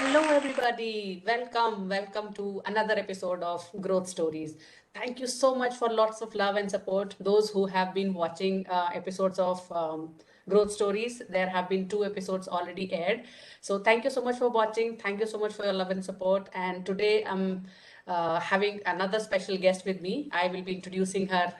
Hello, everybody. Welcome to another episode of Growth Stories. Thank you so much for lots of love and support. Those who have been watching episodes of Growth Stories, there have been two episodes already aired. So, thank you so much for watching. Thank you so much for your love and support. And today I'm having another special guest with me. I will be introducing her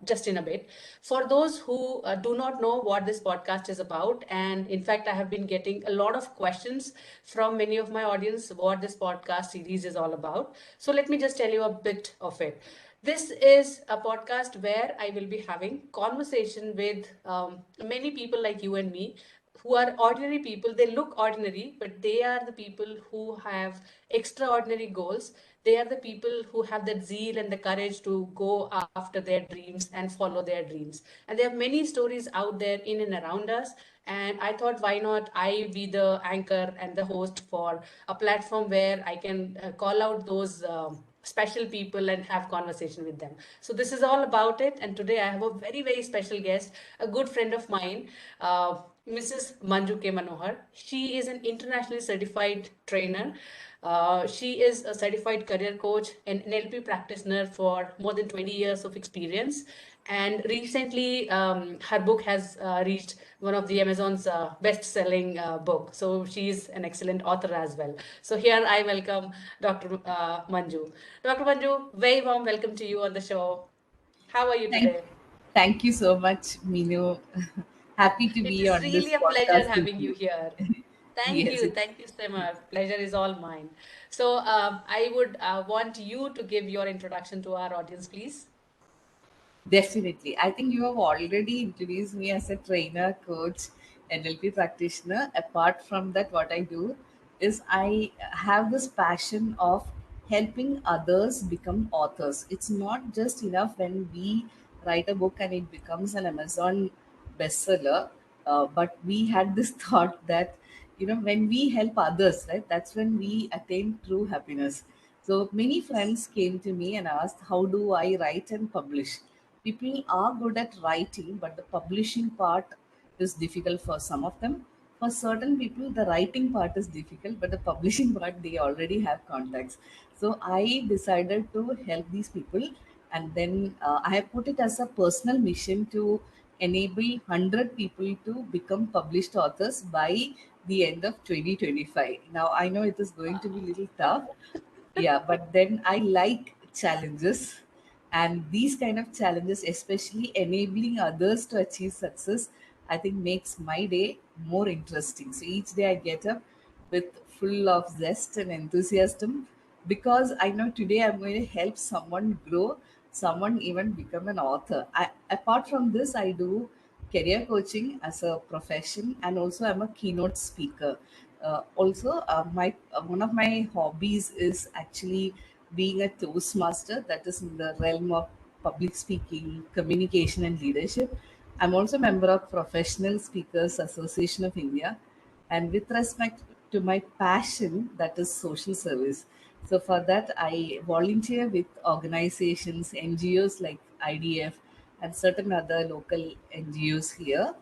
just in a bit. For those who do not know what this podcast is about, and in fact, I have been getting a lot of questions from many of my audience what this podcast series is all about. So, let me just tell you a bit of it. This is a podcast where I will be having conversation with many people like you and me who are ordinary people. They look ordinary, but they are the people who have extraordinary goals. They are the people who have that zeal and the courage to go after their dreams and follow their dreams. And there are many stories out there in and around us. And I thought, why not I be the anchor and the host for a platform where I can call out those special people and have conversation with them. So this is all about it. And today I have a very special guest, a good friend of mine, Mrs. Manju K. Manohar. She is an internationally certified trainer. She is a certified career coach and NLP practitioner for more than 20 years of experience. And recently, her book has reached one of the Amazon's best-selling book. So she's an excellent author as well. So here I welcome Dr. Manju. Dr. Manju, very warm welcome to you on the show. How are you Thank, today? thank you so much, Minu. Happy to It be is on this really a pleasure podcast with having you you. here. Yes, it, Thank you so much. Pleasure is all mine. So I would want you to give your introduction to our audience, please. definitely. I think you have already introduced me as a trainer, coach, NLP practitioner. Apart from that, what I do is I have this passion of helping others become authors. It's not just enough when we write a book and it becomes an Amazon bestseller, but we had this thought that when we help others, right, that's when we attain true happiness. So many friends came to me and asked, how do I write and publish? People are good at writing, but the publishing part is difficult for some of them. For certain people, the writing part is difficult, but the publishing part, they already have contacts. So I decided to help these people, and then I have put it as a personal mission to enable 100 people to become published authors by the end of 2025. Now, I know it is going to be a little tough, yeah, but then I like challenges, and these kind of challenges, especially enabling others to achieve success, I think makes my day more interesting. So each day I get up with full of zest and enthusiasm, because I know today I'm going to help someone grow, someone even become an author. Apart from this, I do career coaching as a profession, and also I'm a keynote speaker. Also, my one of my hobbies is actually being a Toastmaster, that is in the realm of public speaking, communication, and leadership. I'm also a member of Professional Speakers Association of India, and with respect to my passion, that is social service. So for that, I volunteer with organizations, NGOs like IDF, and certain other local NGOs here,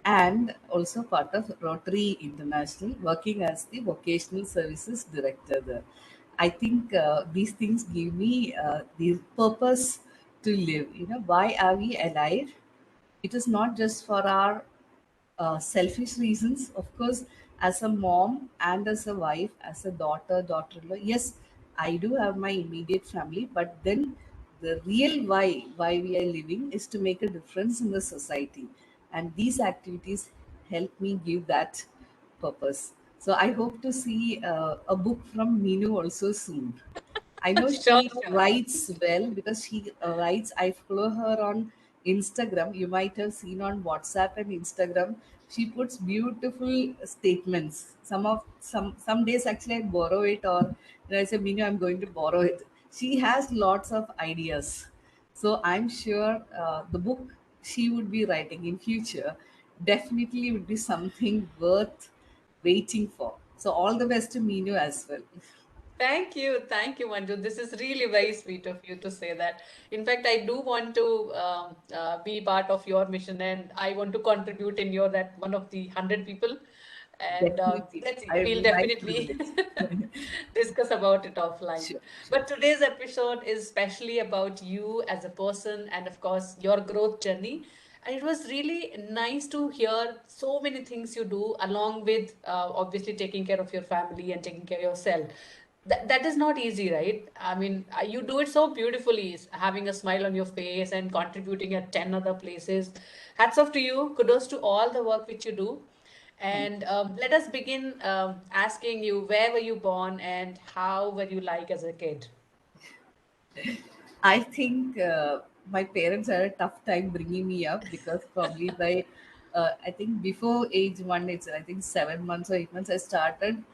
and also part of Rotary International, working as the vocational services director there. I think these things give me the purpose to live. Why are we alive? It is not just for our selfish reasons. Of course, as a mom and as a wife, as a daughter-in-law, yes, I do have my immediate family, but then the real why we are living is to make a difference in the society, and these activities help me give that purpose. So I hope to see a book from Minu also soon. I know Sure, she sure. writes well, because she writes. I follow her on Instagram. You might have seen on WhatsApp and Instagram. She puts beautiful statements. Some days actually I borrow it, or I say, Minu, I'm going to borrow it. She has lots of ideas. So I'm sure the book she would be writing in future definitely would be something worth waiting for. So all the best to Minu as well. Thank you, Manju. This is really very sweet of you to say that. In fact, I do want to be part of your mission, and I want to contribute in your that one of the 100 people. And Definitely. let's I we'll would like to do definitely it. discuss about it offline. Sure, sure. But today's episode is especially about you as a person and of course your growth journey. And it was really nice to hear so many things you do along with obviously taking care of your family and taking care of yourself. That is not easy, right? I mean, you do it so beautifully, having a smile on your face and contributing at 10 other places. Hats off to you. Kudos to all the work which you do. Thank And let us begin asking you, where were you born and how were you like as a kid? I think my parents had a tough time bringing me up because probably by I think before age one, it's I think 7 months or 8 months, I started.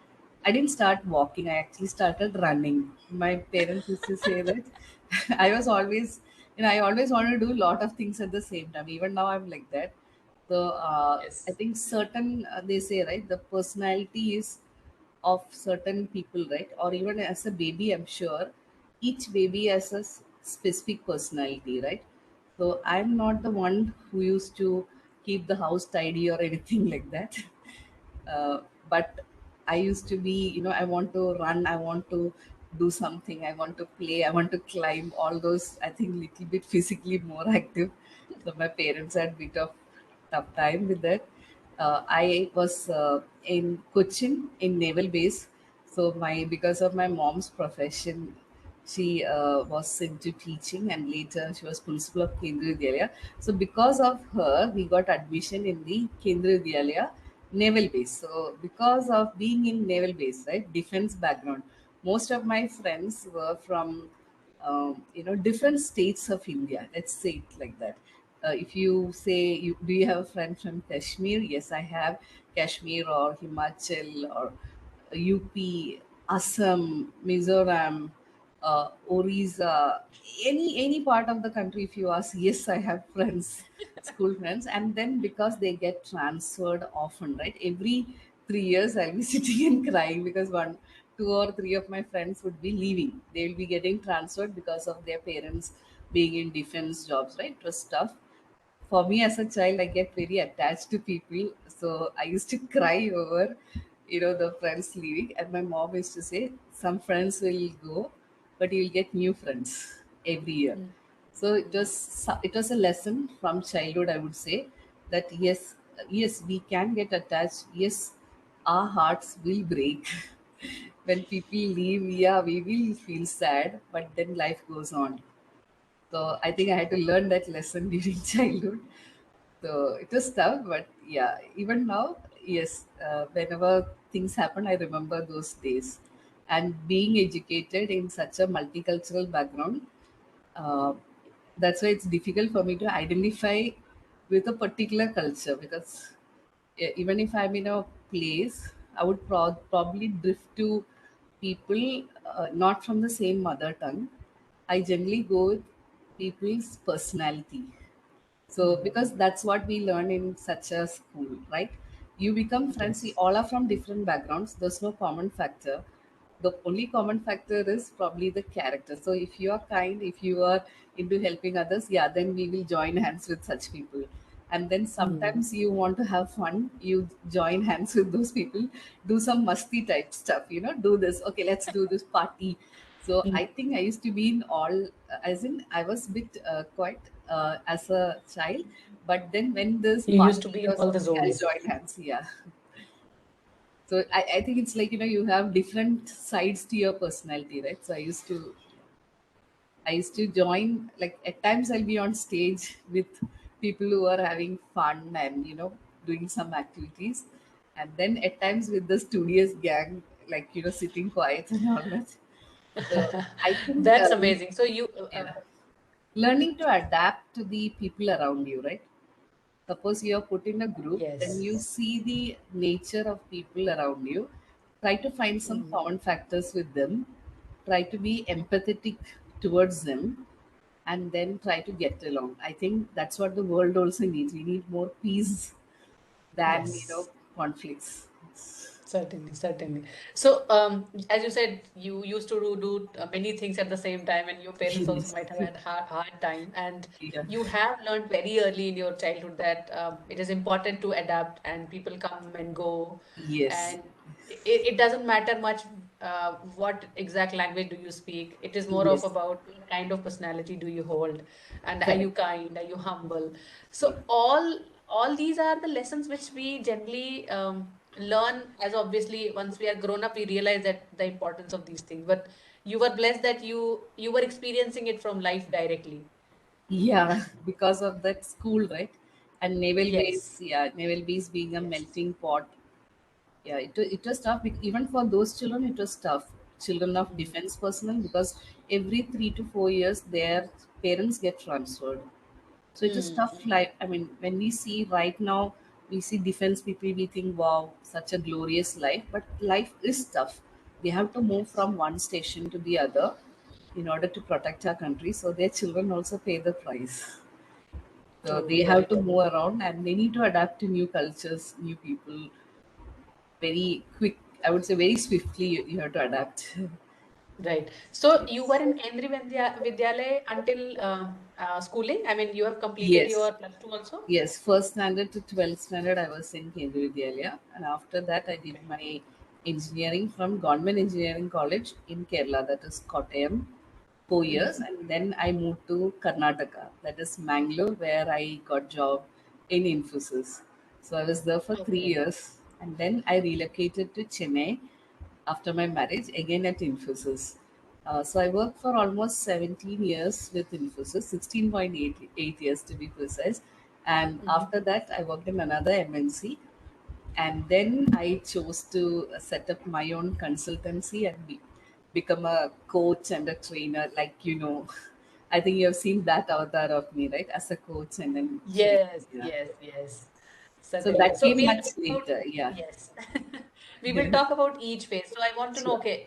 I didn't start walking. I actually started running. My parents used to say that I was always, I always wanted to do a lot of things at the same time. Even now, I'm like that. So I Yes. think certain they say right, the personality is of certain people, right? Or even as a baby, I'm sure each baby has a specific personality, right? So I'm not the one who used to keep the house tidy or anything like that. But I used to be, I want to run, I want to do something, I want to play, I want to climb, all those, I think, little bit physically more active. So my parents had bit of tough time with that. I was in Cochin in naval base. So my because of my mom's profession, she was into teaching and later she was principal of Kendriya Vidyalaya. So because of her, we got admission in the Kendriya Vidyalaya naval base. So because of being in naval base, right, defense background, most of my friends were from different states of India. Let's say it like that. If you say, do you have a friend from Kashmir? Yes, I have. Kashmir or Himachal or UP, Assam, Mizoram, Orissa, any part of the country. If you ask, yes, I have friends, school friends, and then because they get transferred often, right? Every 3 years, I'll be sitting and crying because 2 or 3 of my friends would be leaving. They will be getting transferred because of their parents being in defense jobs, right? It was tough for me as a child. I get very attached to people, so I used to cry over the friends leaving, and my mom used to say some friends will go, but you'll get new friends every year. So it was a lesson from childhood, I would say, that yes, we can get attached. Yes, our hearts will break when people leave. Yeah, we will feel sad, but then life goes on. So I think I had to learn that lesson during childhood. So it was tough, but yeah, even now, yes, whenever things happen, I remember those days. And being educated in such a multicultural background, uh, that's why it's difficult for me to identify with a particular culture because even if I'm in a place, I would probably drift to people not from the same mother tongue. I generally go with people's personality. So, because that's what we learn in such a school, right? You become friends. We Yes. all are from different backgrounds. There's no common factor. The only common factor is probably the character. So, if you are kind, if you are into helping others, yeah, then we will join hands with such people. And then sometimes you want to have fun, you join hands with those people, do some musty type stuff, do this. Okay, let's do this party. So I think I used to be in all, as in I was a bit quite as a child, but then when this You used to party be in was all the okay, I'll zones. join hands. Yeah. So I think it's like, you have different sides to your personality, right? So I used to join, like at times I'll be on stage with people who are having fun and, doing some activities. And then at times with the studious gang, like, sitting quiet and all that. So I think That's amazing. So you, yeah. Learning to adapt to the people around you, right? Suppose you're put in a group, then you yes. see the nature of people around you. Try to find some common factors with them. Try to be empathetic towards them, and then try to get along. I think that's what the world also needs. We need more peace than Yes. conflicts. Certainly, certainly. So, as you said, you used to do many things at the same time, and your parents also Yes. might have had hard time. And Yeah. you have learned very early in your childhood that it is important to adapt, and people come and go, Yes. and it doesn't matter much what exact language do you speak. It is more of Yes. about what kind of personality do you hold, and are you Correct. kind, are you humble? Yeah. So all these are the lessons which we generally learn as obviously once we are grown up we realize that the importance of these things, but you were blessed that you were experiencing it from life directly. Yeah, because of that school, right? And naval Yes, base, yeah, naval base being a yes. melting pot. Yeah, it was tough. Even for those children, it was tough. Children of Mm. defense personnel, because every 3 to 4 years, their parents get transferred. So it was Mm. tough life. I mean, when we see right now, we see defense people, we think, wow, such a glorious life. But life is tough. They have to move Yes. from one station to the other in order to protect our country. So their children also pay the price. So True, they very have to true. move around and they need to adapt to new cultures, new people very quick. I would say very swiftly you have to adapt. Right. So you were Yes. in Kendriya Vidyalaya until schooling? I mean, you have completed Yes. your plus two also? Yes, first standard to 12th standard, I was in Kendriya Vidyalaya, and after that, I did Okay. my engineering from Government Engineering College in Kerala, that is Kottayam, 4 years, Mm-hmm. and then I moved to Karnataka, that is Mangalore, where I got job in Infosys. So I was there for three Okay. years, and then I relocated to Chennai after my marriage, again at Infosys. So I worked for almost 17 years with Infosys, 16.88 years to be precise. And Mm-hmm. after that, I worked in another MNC. And then I chose to set up my own consultancy and become a coach and a trainer. I think you have seen that avatar of me, right? As a coach and then trainer. Yes, Yeah. yes, yes. So Certainly. that So came we'll much talk about, later. Yeah. yes. We will talk about each phase. So I want to know, Sure. okay,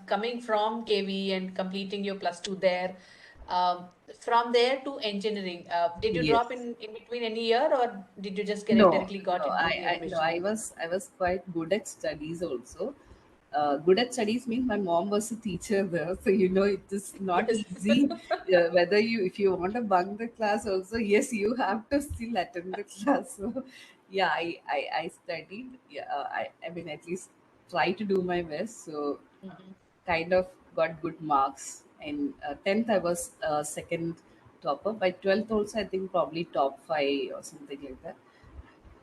coming from KV and completing your plus two there, from there to engineering, did you drop Yes. in between any year or did you just get No, directly got no, into the admission? I was quite good at studies also. Good at studies means my mom was a teacher there, so it is not Yes. easy. Whether if you want to bunk the class also, yes, you have to still attend the class. So, yeah, I studied. Yeah, I mean at least try to do my best. So Mhm. kind of got good marks. And 10th, I was second topper. By 12th, also, I think probably top five or something like that.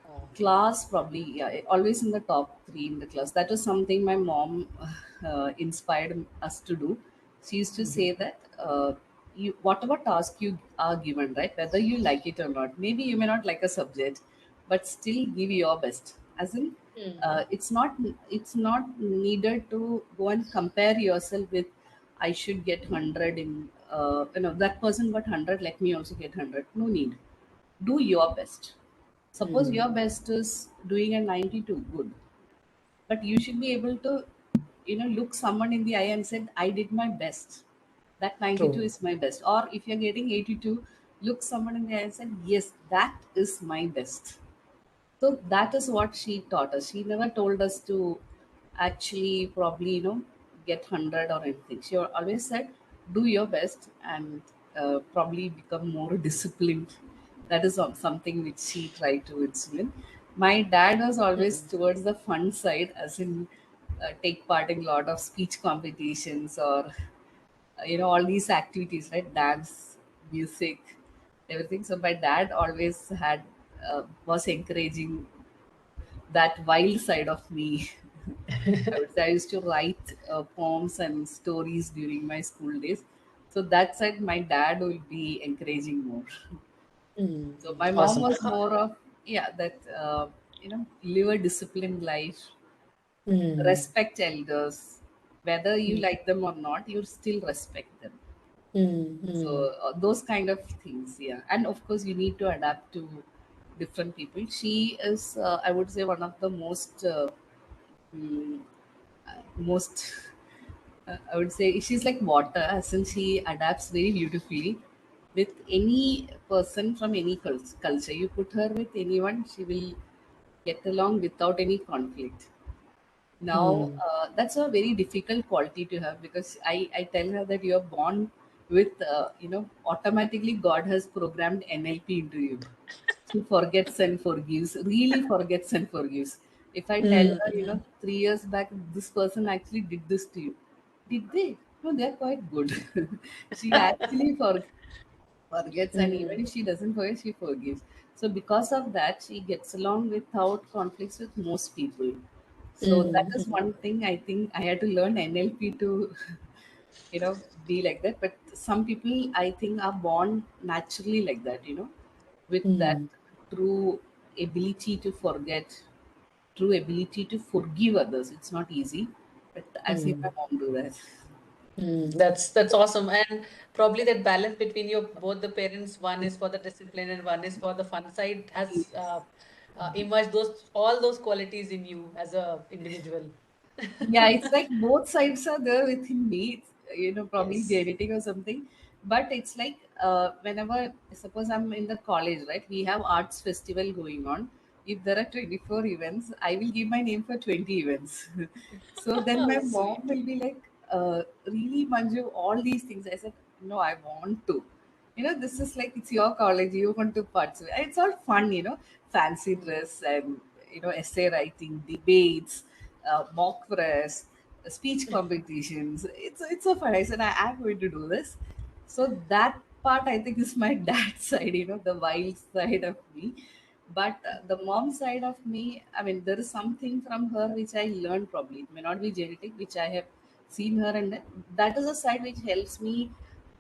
Oh. Class, probably, yeah, always in the top three in the class. That was something my mom inspired us to do. She used to say Mhm. that whatever task you are given, right, whether you like it or not, maybe you may not like a subject, but still give your best. As in, Mm. it's not needed to go and compare yourself with, I should get 100 in, that person got 100, let me also get 100. No need. Do your best. Suppose Mm. your best is doing a 92, good. But you should be able to, look someone in the eye and said, I did my best. That 92 True. is my best. Or if you're getting 82, look someone in the eye and said, yes, that is my best. So that is what she taught us. She never told us to actually probably, get 100 or anything. She always said, do your best and probably become more disciplined. That is something which she tried to instill. My dad was always Mm. towards the fun side, as in take part in a lot of speech competitions or all these activities, right? Dance, music, everything. So my dad always was encouraging that wild side of me. I would say I used to write poems and stories during my school days. So that side, my dad will be encouraging more. So Mm. my mom Awesome. was more of, yeah, that live a disciplined life, Mm. respect elders, whether you Mm. like them or not, you still respect them. Mm. So Mm. those kind of things, yeah. And of course, you need to adapt to different people. She is, I would say, one of the mm, most I would say she's like water, as in she adapts very beautifully with any person from any culture. You put her with anyone, she will get along without any conflict. Now, Mm. that's a very difficult quality to have, because I tell her that you're born with, automatically God has programmed NLP into you. She forgets and forgives, really forgets and forgives. If I tell her, Mm. 3 years back, this person actually did this to you. Did they? No, they're quite good. She actually forgets, and even Mm. if she doesn't forget, she forgives. So because of that, she gets along without conflicts with most people. So that Mm. is Mm. one thing I think I had to learn NLP to be like that. But some people, I think, are born naturally like that, with that Mm. true ability to forget, true ability to forgive others. It's not easy, but I've seen my Mm. mom do that. Mm, that's awesome. And probably that balance between your both the parents, one is for the discipline and one is for the fun side, has Yes. emerged those all those qualities in you as a individual. Yeah, it's like both sides are there within me. It's, probably Yes. genetic or something. But it's like, whenever, suppose I'm in the college, right? We have arts festival going on. If there are 24 events, I will give my name for 20 events. So then my mom Sweet. will be like, really, Manju, all these things. I said, no, I want to. This is like, it's your college, you want to participate. It's all fun, fancy Mm. dress and, essay writing, debates, mock press, speech competitions. It's so fun. I said, I am going to do this. So that part, I think, is my dad's side, the wild side of me. But the mom side of me, I mean, there is something from her which I learned probably. It may not be genetic, which I have seen her, and that is a side which helps me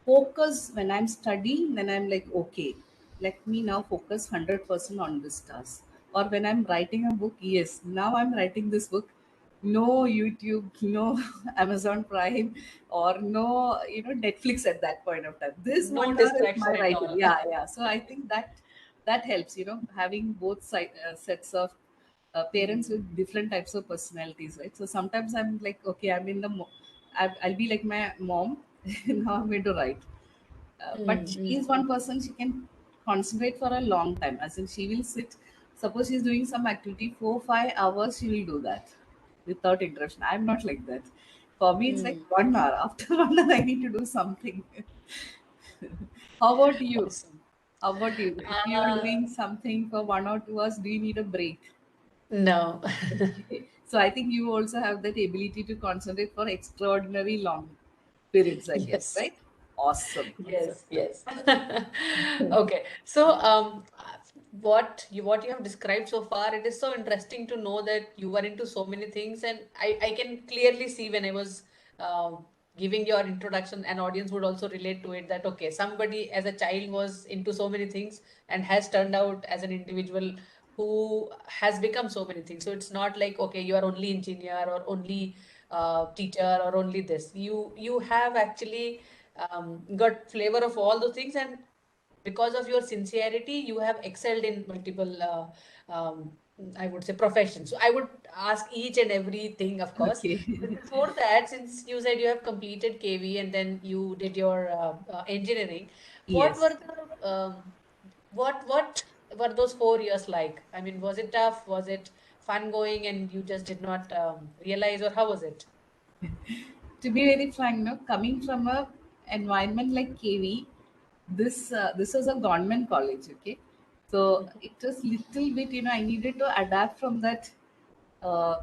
focus when I'm studying. Then I'm like, okay, let me now focus 100% on this task. Or when I'm writing a book, yes, now I'm writing this book. No YouTube, no Amazon Prime, or no, Netflix at that point of time. This No 1 hour is distraction my at writing. all. Yeah, yeah. So I think that helps. Having both sets of parents Mm. with different types of personalities, right? So sometimes I'm like, okay, I'm in the, I'll be like my mom. Now I'm going to write. But Mm. she is Mm. one person, she can concentrate for a long time. As in, she will sit, suppose she's doing some activity, 4 5 hours, she will do that without interruption. I'm not like that. For me, it's like Mm. 1 hour. After 1 hour, I need to do something. How about you? Awesome. How about you? If you are Uh, doing something for 1 or 2 hours, do you need a break? no. Okay. So I think you also have that ability to concentrate for extraordinary long periods, I guess, Yes. right? Awesome. Awesome. Yes, yes. Okay. So, what you have described so far, it is so interesting to know that you were into so many things, and I can clearly see when I was giving your introduction, an audience would also relate to it that okay, somebody as a child was into so many things and has turned out as an individual who has become so many things. So it's not like okay, you are only engineer or only teacher or only this. You have actually got flavor of all those things, and because of your sincerity you have excelled in multiple I would say professions. So I would ask each and everything, of course, Okay. but before that, since you said you have completed KV and then you did your engineering, what Yes. were the what were those 4 years like? I mean, was it tough, was it fun going and you just did not realize, or how was it? To be very frank, no, coming from a environment like KV, this was a government college, okay. So it was little bit, I needed to adapt from that. Uh,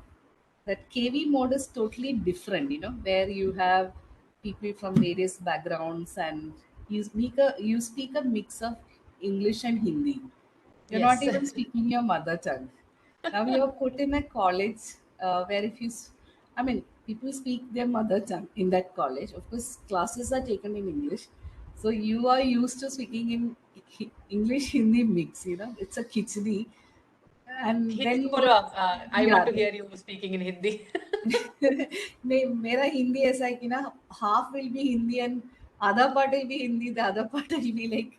that KV mode is totally different, where you have people from various backgrounds, and you speak a mix of English and Hindi. You're not Yes. even speaking your mother tongue. Now you're put in a college where I mean, people speak their mother tongue in that college. Of course, classes are taken in English. So you are used to speaking in English Hindi mix, it's a khichdi. And Hindi then तो you, बोलो आप. I want yeah, to hear you speaking in Hindi. मेरा हिंदी ऐसा है कि ना, half will be Hindi and आधा part will be Hindi, the other part will be like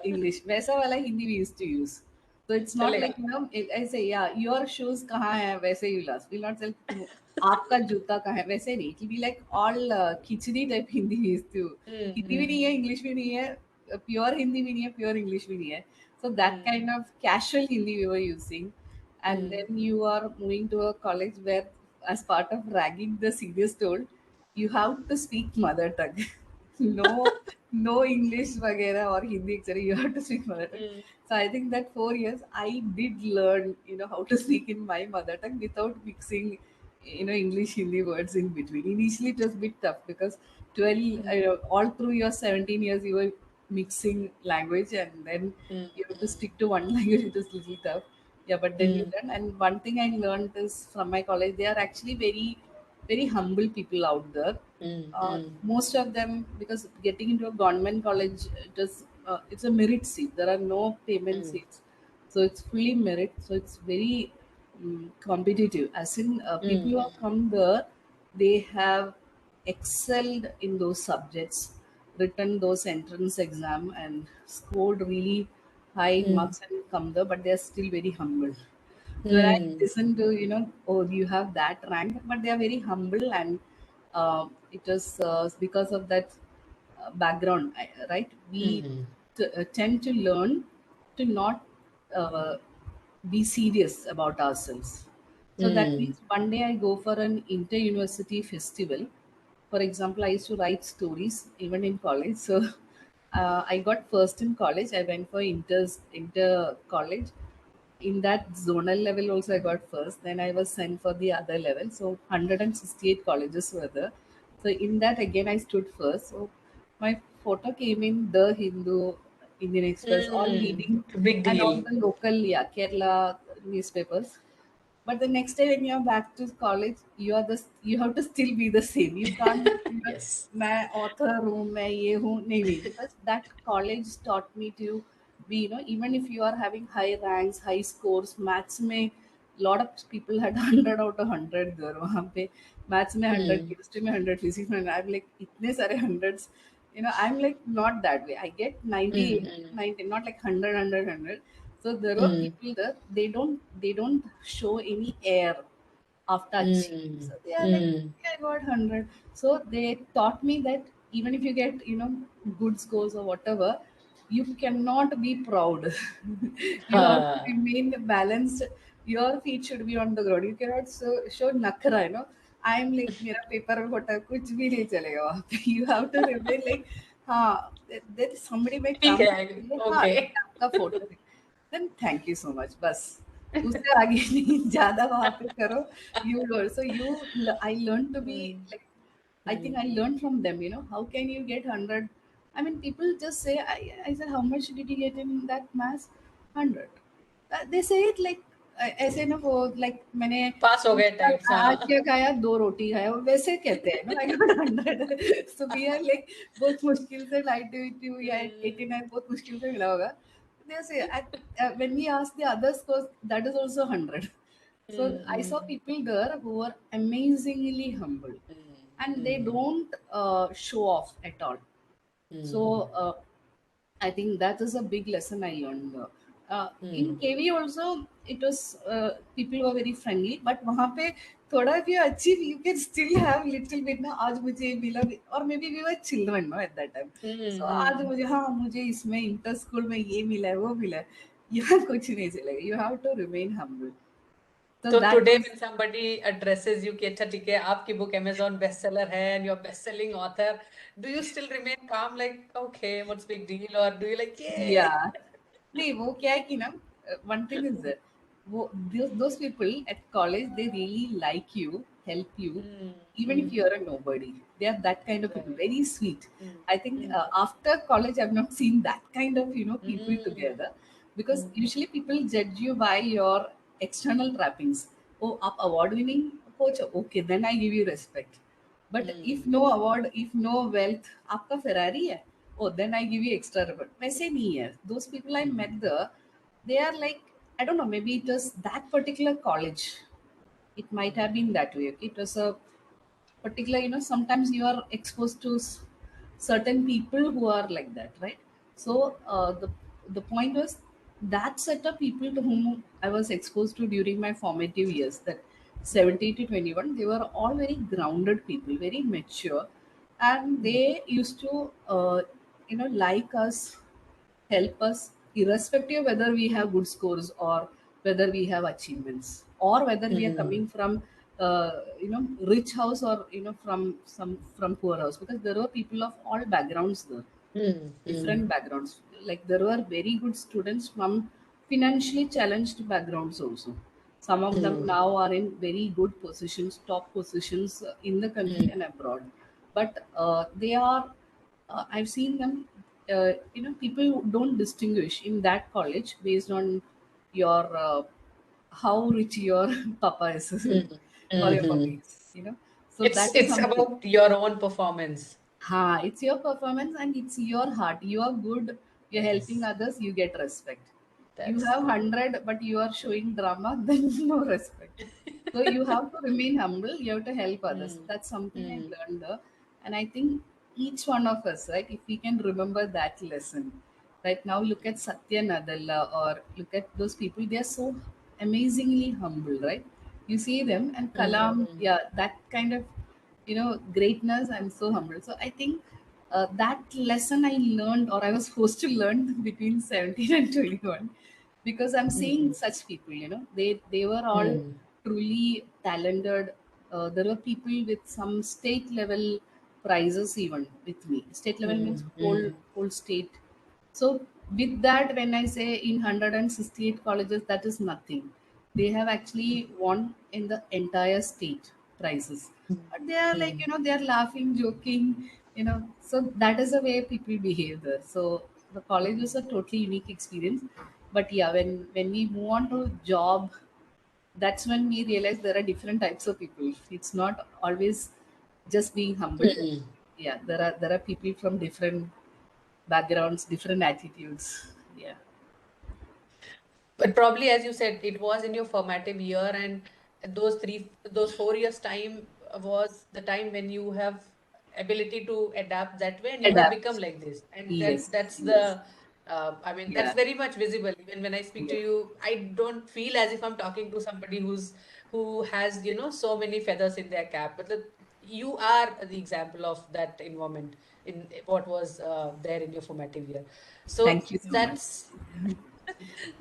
English, वैसा वाला Hindi we used to use. So it's not चलेगा. like, ऐसे, या योर शूज कहाँ है, वैसे you last will not sell, आपका जूता कहाँ है, वैसे नहीं. It will be like all khichdi type Hindi we used to. Hindi भी नहीं है, इंग्लिश भी नहीं है, प्योर हिंदी भी नहीं है, प्योर इंग्लिश भी नहीं है. So that Mm, kind of casual Hindi we were using. And mm, then you are moving to a college where as part of ragging, the seniors told, you have to speak mother tongue. no, no English, vagera or Hindi, etc. You have to speak mother tongue. Mm. So I think that 4 years I did learn, how to speak in my mother tongue without mixing, English Hindi words in between. Initially, it was a bit tough because 12, all through your 17 years, you were mixing language, and then Mm. you have to stick to one language. It was little tough. Yeah, but then you Mm. learn. And one thing I learned is from my college, they are actually very, very humble people out there. Mm. Mm. Most of them, because getting into a government college, it's a merit seat. There are no payment Mm. seats, so it's fully merit. So it's very competitive. As in, people who Mm. have come there, they have excelled in those subjects, written those entrance exam, and scored really high Mm. marks and come there, but they are still very humble. So when I Mm. listen to, oh, you have that rank, but they are very humble, and it was because of that background, right? We Mm. tend to learn to not uh, be serious about ourselves. So that Mm. means one day I go for an inter-university festival. For example, I used to write stories even in college. So I got first in college. I went for inter college. In that zonal level also I got first. Then I was sent for the other level. So 168 colleges were there. So in that again I stood first. So my photo came in the Hindu, Indian Express, all Mm. leading, Big and all deal. the local, yeah, Kerala newspapers. But the next day when you're back to college, you have to still be the same. You can't Yes. मैं author हूँ मैं ये हूँ नहीं because that college taught me to be, even if you are having high ranks, high scores, maths में lot of people had 100 out of 100 there वहाँ पे maths में 100, Mm. chemistry में 100, physics में 100. I'm like इतने सारे hundreds, I'm like not that way. I get 98, Mm. 90, not like 100. So there were Mm. people there. They don't show any air after achieving. Mm. So they are like, Mm. "Okay, I got 100." So they taught me that even if you get, good scores or whatever, you cannot be proud. You have to Ha. remain balanced. Your feet should be on the ground. You cannot show nakra, I'm like, मेरा paper में होता कुछ भी नहीं चलेगा वहाँ पे. You have to remain like, हाँ, there somebody may ठीक come, है. हाँ, Okay. ये आपका photo है. Then thank you so much. बस उससे आगे नहीं ज़्यादा वहाँ पे करो. You learn. So I learned to be Mm. like, I think Mm. I learned from them. How can you get 100? I mean, people just say, I said, how much did you get in that mass? 100. They say it like, ऐसे ना वो like मैंने पास हो गए types आज हाँ. क्या खाया, 2 रोटी खाया, वो वैसे कहते हैं ना. I got 100. So we are like बहुत मुश्किल से 92 या Mm. 89 बहुत मुश्किल से मिला होगा. They say when we ask the others, cause that is also 100. So I saw Mm. people there who were amazingly humble, Mm. and they Mm. don't show off at all. So Mm. I think that is a big lesson I learned. In Mm. KV also, it was people were very friendly, but वहाँ पे थोड़ा if you achieve, you can still have little bit ना आज मुझे ये मिला, or maybe we were children no at that time. So आज Mm. मुझे हाँ मुझे इसमें इंटर स्कूल में ये मिला है वो मिला है, यहाँ कुछ नहीं चलेगा. You have to remain humble. So So that today was, when somebody addresses you कि अच्छा ठीक है आपकी book Amazon bestseller है and you're best-selling author, do you still remain calm like okay what's big deal or do you like yay? yeah. नहीं वो क्या है कि ना, one thing is that वो those people at college, they really like you, help you, Mm. even if Mm. you're a nobody. They are that kind of people, Right. very sweet. Mm. I think Mm. after college I've not seen that kind of people Mm. together, because Mm. usually people judge you by your external trappings. Oh, up award winning coach, okay, then I give you respect. But if Mm. no award, if no wealth, आपका Ferrari है, oh, then I give you extra reward. वैसे नहीं है. Those people I met Mm. there, they are like, I don't know, maybe it was that particular college. It might have been that way. Okay? It was a particular, sometimes you are exposed to certain people who are like that, right? So the point was that set of people to whom I was exposed to during my formative years, that 70 to 21, they were all very grounded people, very mature, and they used to like us, help us, irrespective whether we have good scores or whether we have achievements or whether we are Mm. coming from rich house or from poor house, because there were people of all backgrounds there, Mm, mm, different backgrounds. Like there were very good students from financially challenged backgrounds also. Some of them mm, now are in very good positions, top positions in the country mm, and abroad. But they are, I've seen them. People don't distinguish in that college based on your how rich your papa is mm, or your mm. mommy is. So that is It's something. about your own performance. Ha, it's your performance and it's your heart. You are good, you're helping Yes, others, you get respect. You that's have true. 100, but you are showing drama, then no respect. So you have to remain humble, you have to help others. Mm, That's something I mm, learned there. And I think each one of us, right, if we can remember that lesson, right now look at Satya Nadella or look at those people, they are so amazingly humble, right? You see them and mm, Kalam, mm, yeah, that kind of greatness. I'm so humble. So I think that lesson I learned, or I was forced to learn between 17 and 21, because I'm seeing mm, such people. They were all mm, truly talented. There were people with some state level prizes even with me. State level means mm, whole state. So with that, when I say in 168 colleges, that is nothing. They have actually won in the entire state prizes. But they are like, mm. they are laughing, joking, So that is the way people behave there. So the college was a totally unique experience. But yeah, when we move on to job, that's when we realize there are different types of people. It's not always just being humble. Mm. Yeah, there are people from different backgrounds, different attitudes. Yeah. But probably, as you said, it was in your formative year, and those 4 years time was the time when you have ability to adapt that way, and you have become Adapt. like this. And Yes. that's Yes. the, I mean, that's Yeah. very much visible. Even when I speak to Yeah. you, I don't feel as if I'm talking to somebody who has, so many feathers in their cap. But you are the example of that environment in what was there in your formative year. So Thank you so much. that's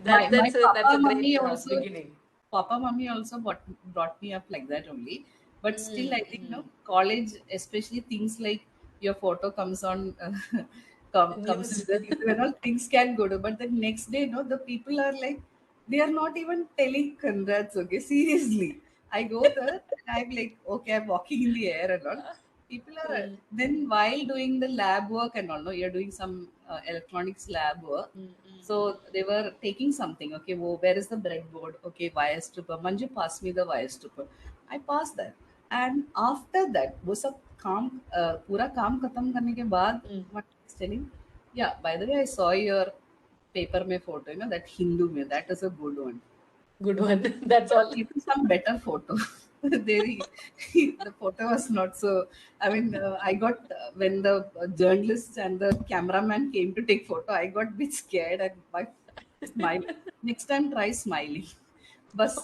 My my that's papa a mummy great also beginning. Papa mummy also brought me up like that only. But still, I think Mm, college, especially things like your photo comes on comes in news. the news and all, things can go to. But the next day, the people are like, they are not even telling congrats. Okay, seriously, I go there and I'm like, okay, I'm walking in the air and all. People are Mm, then while doing the lab work and all, no, you're doing some electronics lab work. mm, So they were taking something. Okay, where is the breadboard? Okay, wire stripper. Manju, pass me the wire stripper. I passed that, and after that, वो सब काम पूरा काम खत्म करने के बाद, mm. what he's telling, yeah. By the way, I saw your paper में photo. That Hindu में, that is a good one. Good one. That's But all. even some better photo. The photo was not so. I mean, I got when the journalist and the cameraman came to take photo, I got a bit scared and my smile. Next time, try smiling. But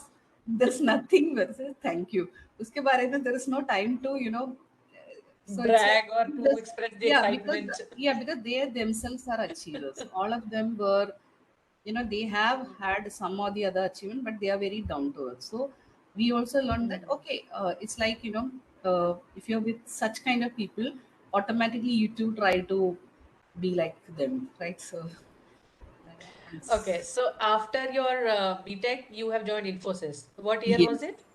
there's nothing but say thank you. उसके बारे में there is no time to So it's like Brag or to because express the yeah because excitement. yeah because they themselves are achievers. All of them were they have had some or the other achievement, but they are very down to earth. So we also learned that Mm. okay, it's like if you're with such kind of people, automatically you too try to be like them, right? So Okay, that's, so after your BTech, you have joined Infosys. What year yes. was it?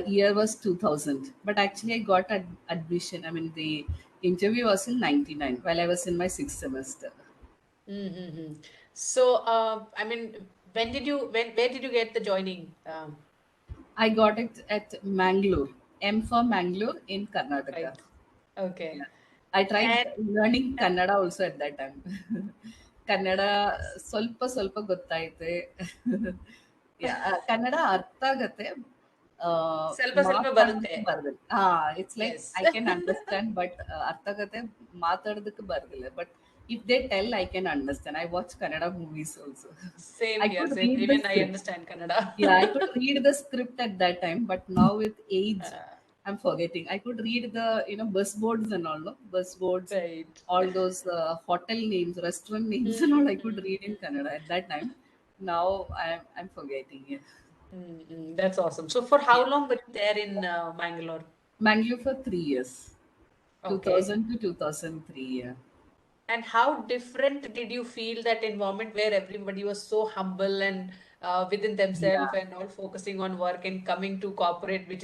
Year was 2000, but actually I got admission. I mean, the interview was in 99 while I was in my sixth semester. Mm-hmm. So, I mean, where did you get the joining? I got it at Mangalore, M for Mangalore in Karnataka. Right. Okay. Yeah. I tried And learning Kannada also at that time. Kannada ಸ್ವಲ್ಪ ಗೊತ್ತಾಯ್ತೆ. Yeah, Kannada ಅರ್ಥ ಆಗತ್ತೆ, ಸ್ವಲ್ಪ ಮಾತಾಡೋದಕ್ಕೆ ಬರುತ್ತೆ. ಬರದಿಲ್ಲ. It's like Yes. I can understand but ಅರ್ಥ ಆಗತ್ತೆ, ಮಾತಾಡೋದಕ್ಕೆ ಬರದಿಲ್ಲ. But if they tell I can understand. I watch Kannada movies also. Same I here, could same. read the Even I script. understand Kannada. Yeah, I could read the script at that time, but now with age, Uh, I'm forgetting. I could read the bus boards and all, no bus boards, right. all those hotel names, restaurant names, and all. I could read in Mm-hmm. Kannada at that time. Now I'm forgetting it. That's awesome. So for how Yeah. long were you there in Bangalore? Bangalore for 3 years, Okay. 2000 to 2003. Yeah. And how different did you feel that environment where everybody was so humble and within themselves Yeah. and all focusing on work and coming to corporate, which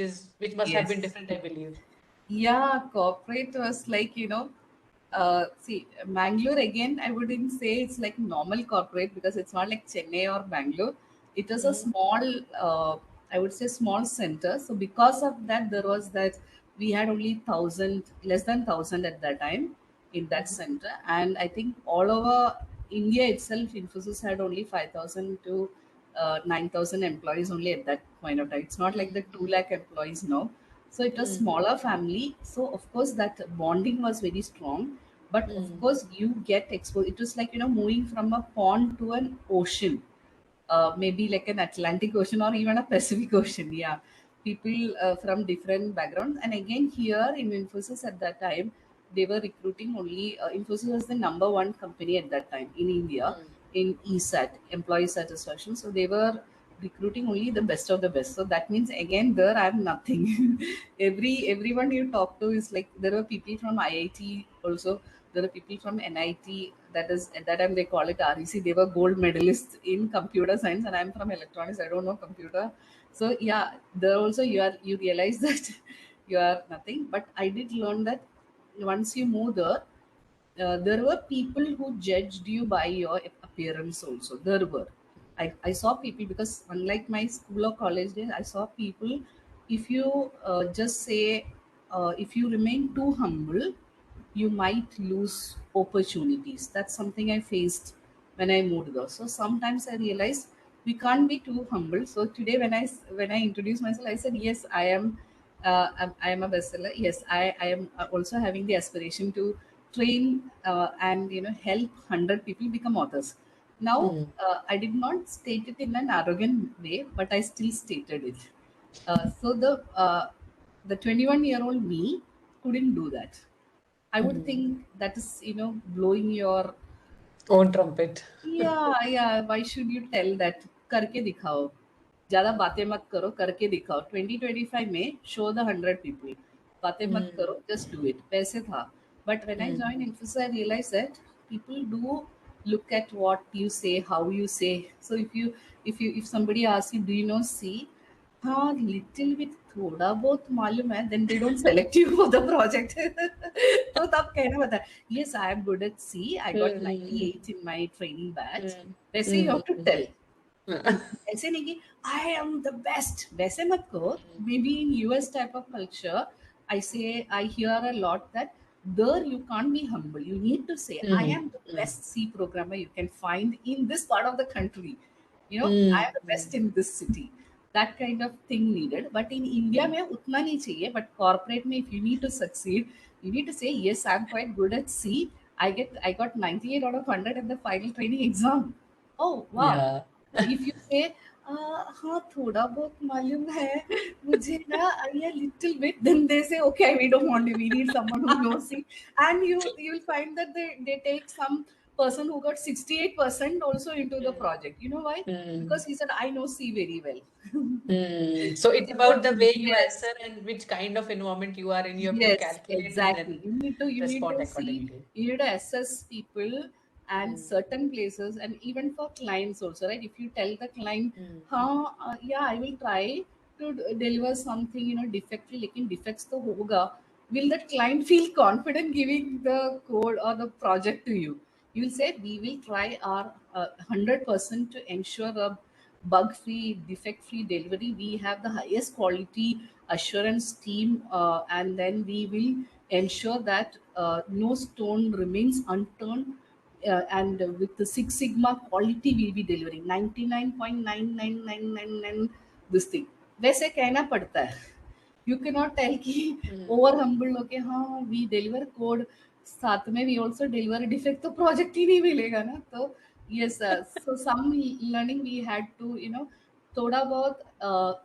must have been Yes. different, I believe. Yeah, corporate was like, see, Bangalore again, I wouldn't say it's like normal corporate because it's not like Chennai or Bangalore. It is a Mm-hmm. small, I would say, small center. So because of that, there was that we had only thousand, less than thousand at that time in that Mm-hmm. center, and I think all over India itself, Infosys had only 5,000 to 9,000 employees only at that point of time. It's not like the 2 lakh employees now. So it was Mm-hmm. smaller family. So of course that bonding was very strong. But of Mm-hmm. course you get exposed. It was like moving from a pond to an ocean, maybe like an Atlantic Ocean or even a Pacific Ocean. Yeah, people from different backgrounds. And again, here in Infosys at that time, they were recruiting only. Infosys was the number one company at that time in India in ESAT, employee satisfaction. So they were recruiting only the best of the best. So that means again there I'm nothing. Everyone you talk to is like there were people from IIT also. There are people from NIT, that is at that time they call it REC. They were gold medalists in computer science, and I'm from electronics. I don't know computer, so yeah. There also you realize that you are nothing. But I did learn that once you move there, there were people who judged you by your appearance also. There were. I saw people because unlike my school or college days, I saw people. If you just say, if you remain too humble, you might lose opportunities. That's something I faced when I moved there. So sometimes I realized we can't be too humble. So today, when I introduced myself, I said, yes, I am. I am a bestseller. Yes, I am also having the aspiration to train and help 100 people become authors. Now, Mm-hmm. I did not state it in an arrogant way, but I still stated it. So the 21-year-old me couldn't do that. I would Mm-hmm. think that is blowing your. Own trumpet. Yeah, why should you tell that? करके दिखाओ. ज़्यादा बातें मत करो, करके दिखाओ. 2025 में show the 100 people. बातें मत Mm-hmm. करो, just do it. वैसे था. But when I joined Mm-hmm. Infosys, I realized that people do look at what you say, how you say. So if somebody asks you, do you know C? हाँ, little bit थोड़ा बहुत मालूम है, then they don't select you for the project. तो तब कहना पड़ता है, yes, I am good at C. I got Mm-hmm. 98 in my training batch. वैसे you have to Mm-hmm. tell. ऐसे नहीं कि I am the best. वैसे मत कहो. Maybe in US type of culture, I hear a lot that there you can't be humble. You need to say I am the Mm-hmm. best C programmer you can find in this part of the country. I am the Mm-hmm. best in this city. That kind of thing needed. But in India में उतना नहीं चाहिए. But corporate में if you need to succeed, you need to say yes, I'm quite good at C. I got 98 out of 100 at the final training exam. Oh wow. Yeah. If you say हाँ थोड़ा बहुत मालूम है मुझे ना a little bit, then they say okay, we don't want you, we need someone who knows it. And you will find that they take some person who got 68% also into the project. You know why? Because Mm. he said I know C very well. Mm. So it's So about the way you yes. answer and which kind of environment you are in. You have to Yes, calculate and exactly. then You need to respond see, accordingly. you need to assess people and Mm. certain places, and even for clients also, right? If you tell the client, Mm. yeah, I will try to deliver something, defectly, लेकिन defects तो होगा. Will that client feel confident giving the code or the project to you? You will say we will try our 100% to ensure a bug-free, defect-free delivery. We have the highest quality assurance team, and then we will ensure that no stone remains unturned. And with the Six Sigma quality, we'll be delivering 99.99999 this thing. वैसे कहना पड़ता है. You cannot tell कि Mm. over humble होके हाँ we deliver code, साथ में we also deliver defect, तो project ही नहीं मिलेगा ना. तो yes, so some learning we had to थोड़ा बहुत,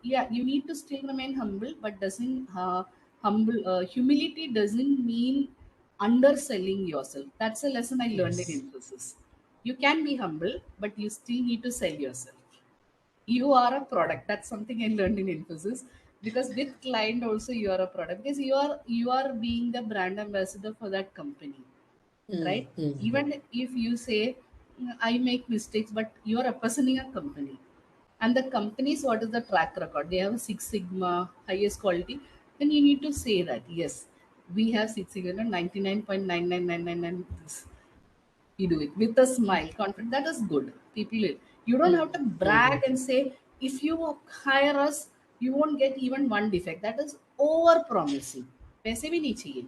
yeah, you need to still remain humble, but doesn't humble humility doesn't mean underselling yourself. That's a lesson I learned in Yes. Infosys. You can be humble, but you still need to sell yourself. you are a product. That's something I learned in Infosys. Because with client also you are a product, because you are being the brand ambassador for that company, Mm, right? mm, Even if you say, I make mistakes, but you are representing a company. And the companies, what is the track record? They have a Six Sigma, highest quality. Then you need to say that, yes, we have Six Sigma, 99.99999 this. You do it with a smile, confident. That is good. You don't have mm, to mm, brag and say, if you hire us, you won't get even one defect. That is over promising. पैसे भी नहीं चाहिए.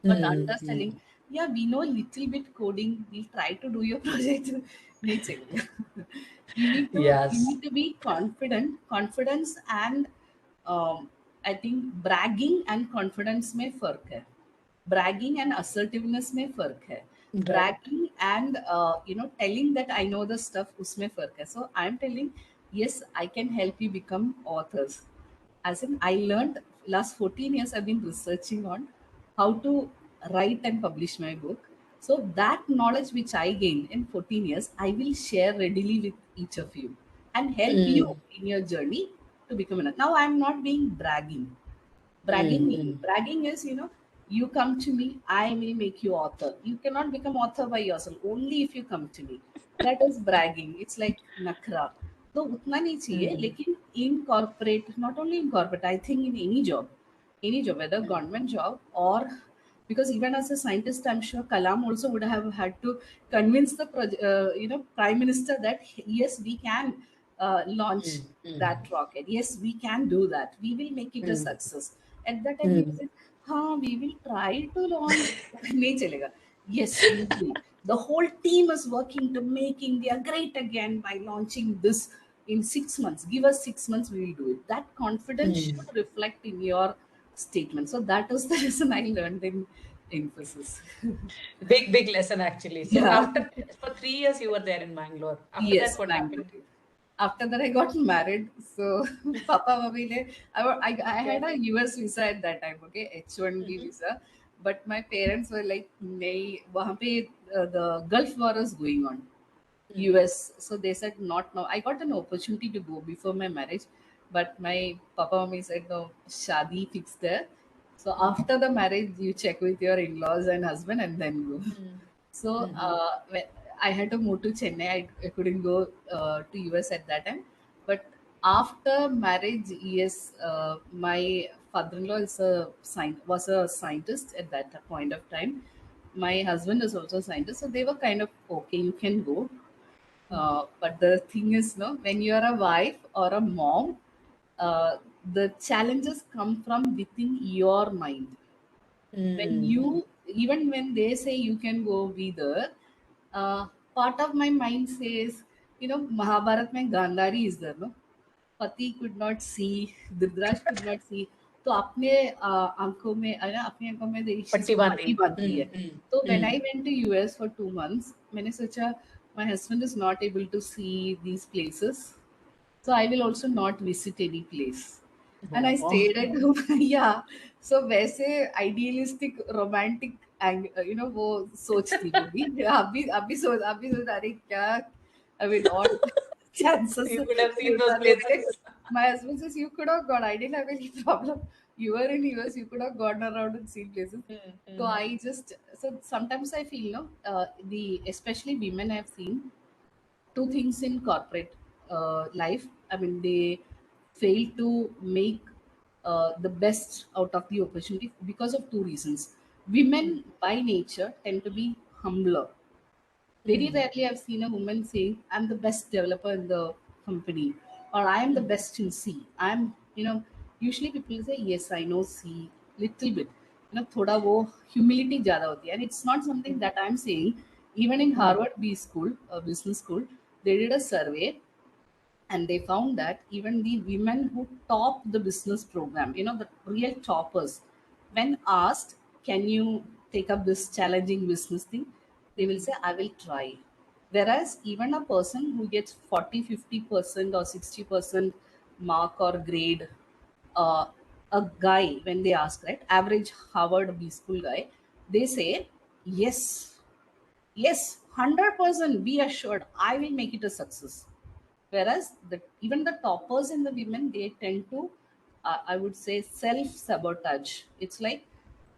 But mm, understanding, mm. yeah, we know a little bit coding, we'll try to do your project. नहीं चाहिए. You need Yes. to be confident. Confidence and I think bragging and confidence में फर्क है. Bragging and assertiveness में फर्क है. Right. Bragging and telling that I know the stuff उसमें फर्क है. So I'm telling, yes, I can help you become authors. As in, I learned last 14 years I've been researching on how to write and publish my book. So that knowledge which I gained in 14 years, I will share readily with each of you and help you Mm, in your journey to become an. Now I'm not being bragging. Bragging mm, me. mm, Bragging is, you come to me, I will make you author. You cannot become author by yourself. Only if you come to me. That is bragging. It's like nakra. तो उतना नहीं चाहिए, mm, लेकिन in corporate, not only in corporate, I think in any job, whether government job or, because even as a scientist, I'm sure Kalam also would have had to convince the prime minister that yes, we can launch mm, mm, that rocket. Yes, we can do that. We will make it a mm, success. At that time, he mm, said, "हाँ, we will try to launch." नहीं चलेगा. Yes, we will. The whole team is working to make India great again by launching this in 6 months. Give us 6 months, we will do it. That confidence mm. should reflect in your statement. So that was the lesson I learned in Infosys. Big, big lesson actually. So Yeah. after for 3 years you were there in Bangalore. After that, Yes, what Bangalore. happened to you? After that, I got married. So, Papa Mummy, I had Okay. a US visa at that time, okay, H1B Mm-hmm. visa. But my parents were like, "Nahi, wahan pe the Gulf War is going on, Mm-hmm. US." So they said, "Not now." I got an opportunity to go before my marriage, but my Papa Mummy said, "No, shadi fixed there. So after the marriage, you check with your in-laws and husband and then go." So Mm-hmm. I had to move to Chennai. I couldn't go to US at that time. But after marriage, yes, my father-in-law was a scientist at that point of time. My husband is also a scientist, so they were kind of okay. You can go, but the thing is, no, when you are a wife or a mom, the challenges come from within your mind. When Mm-hmm. you, even when they say you can go be there, part of my mind says, Mahabharat mein Gandhari is there, no? Pati could not see, Dhritarashtra could not see. तो अपने आंखों में अपनी आंखों में पट्टी इसको बांध दी. पट्टी बांधती है. Mm-hmm. तो when I Mm. went to US for 2 months, मैंने सोचा my husband is not able to see these places, so I will also not visit any place. And I Oh. stayed at home. Yeah. So वैसे idealistic romantic वो सोच थी मेरी. अभी सोच I mean all chances You could have seen those are okay. places. My husband says you could have gone. I didn't have any problem. You were in US, you could have gone around and seen places. So Mm-hmm. I just, so sometimes I feel, the especially women I've seen two things in corporate life. I mean, they fail to make the best out of the opportunity because of two reasons. Women by nature tend to be humbler. Very Mm-hmm. rarely I've seen a woman saying, "I'm the best developer in the company," or "I am the best in C." Usually people say, "Yes, I know C, little bit." Thoda wo humility ज़्यादा होती है. And it's not something that I'm saying. Even in Harvard B School, business school, they did a survey and they found that even the women who top the business program, the real toppers, when asked, "Can you take up this challenging business thing?" they will say, "I will try." Whereas even a person who gets 40, 50% or 60% mark or grade, uh, a guy, when they ask, right, average Harvard B school guy, they say, "Yes, yes, 100%, be assured, I will make it a success." Whereas even the toppers in the women, they tend to, I would say, self sabotage. It's like,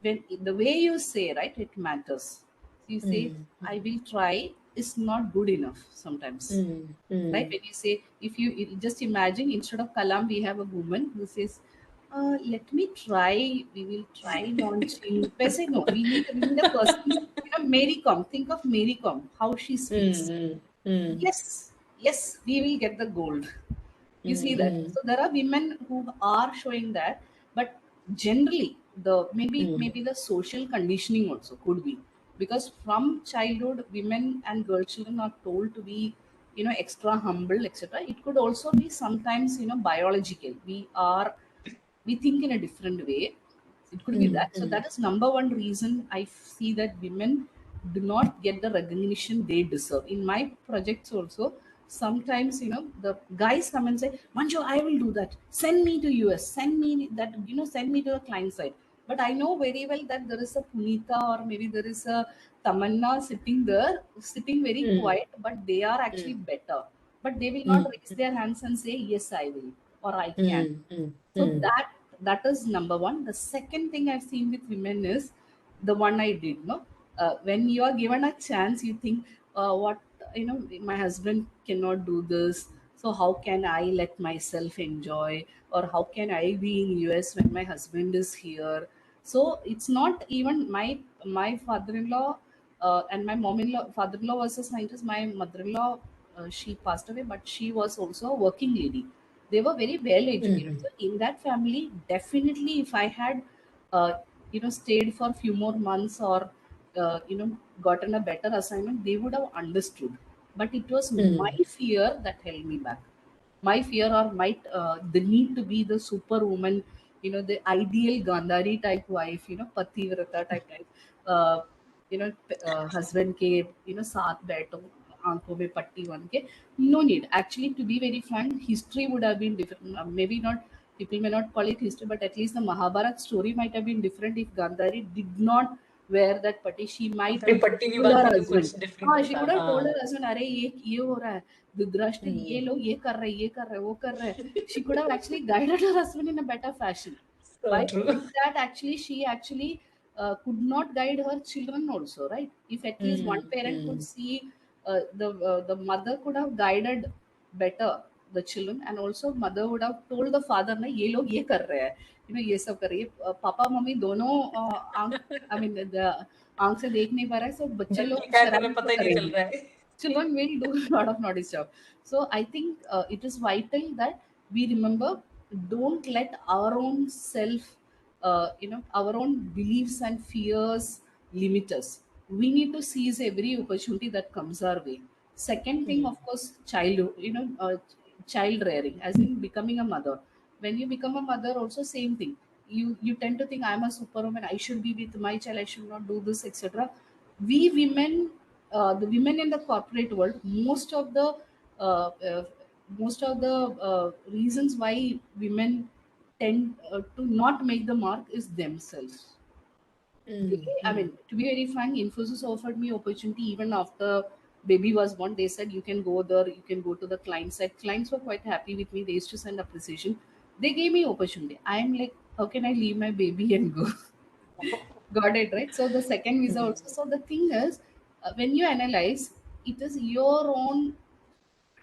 when the way you say, right, it matters. You say, Mm, I will try, is not good enough sometimes, mm, right? mm, When you say, if you just imagine, instead of Kalam, we have a woman who says, let me try, we will try launching. I say, no, we need a person, Mary Com. Think of Mary Com, how she speaks. mm, mm, Yes, yes, we will get the gold. You see mm, that. mm, So there are women who are showing that, but generally, the mm, maybe the social conditioning also could be, because from childhood, women and girl children are told to be, extra humble, etc. It could also be sometimes, biological. We think in a different way. It could be mm, that. So mm. that is number one reason I see that women do not get the recognition they deserve. In my projects also, sometimes, the guys come and say, Manju, I will do that. Send me to US. Send me that, send me to the client side. But I know very well that there is a Punita, or maybe there is a Tamanna sitting there, sitting very Mm, quiet, but they are actually mm, better. But they will not mm, raise their hands and say, yes, I will, or I can. mm, mm, So mm. that is number one. The second thing I've seen with women is the one I did. No, when you are given a chance, you think, what, my husband cannot do this, so how can I let myself enjoy, or how can I be in US when my husband is here? So it's not even my father-in-law, and my mom-in-law. Father-in-law was a scientist. My mother-in-law, she passed away, but she was also a working lady. They were very well educated. Mhm. So in that family, definitely, if I had, uh, stayed for a few more months, or gotten a better assignment, they would have understood. But it was my Mm. fear that held me back. My fear, or might, the need to be the superwoman, the ideal Gandhari type wife, Pativrata type, uh, husband के, साथ बैठो, आंखों में पट्टी बन के. No need. Actually, to be very frank, history would have been different. Maybe not, people may not call it history, but at least the Mahabharat story might have been different if Gandhari did not wear that patti. She might अपनी have पट्टी भी told her बांधती तो husband. कुछ different She होता could have told हाँ her husband, अरे ये हो रहा है, धृतराष्ट्र ये हम्म लोग ये कर रहे, ये कर रहे, वो कर रहे. She could have actually guided her husband in a better fashion. so By true doing that, actually, she actually could not guide her children also, right? If at least one mm, parent could mm. see, the mother could have guided better the children, and also mother would have told the father, ना ये लोग ये कर रहे हैं, ये सब कर रही है, पापा मम्मी दोनों, आंख, I mean, आंख से देख नहीं पा रहा है, so बच्चे बच्चे लोग क्या कर रहे शरारत तो पता ही नहीं चल करेंगे. रहा है Children will do a lot of naughty stuff. So I think, it is vital that we remember, don't let our own self, our own beliefs and fears limit us. We need to seize every opportunity that comes our way. Second thing, mm, of course, child rearing, as in becoming a mother. When you become a mother, also same thing. You tend to think, I'm a superwoman, I should be with my child, I should not do this, etc. We women, the women in the corporate world, uh, uh, most of the reasons why women tend to not make the mark is themselves. mm, I mm. mean, to be very frank, Infosys offered me opportunity even after baby was born. They said, you can go there, you can go to the client side. Clients were quite happy with me. They used to send appreciation. They gave me opportunity. I'm like, how can I leave my baby and go? Got it, right? So the second visa Mm, also. So the thing is, when you analyze, it is your own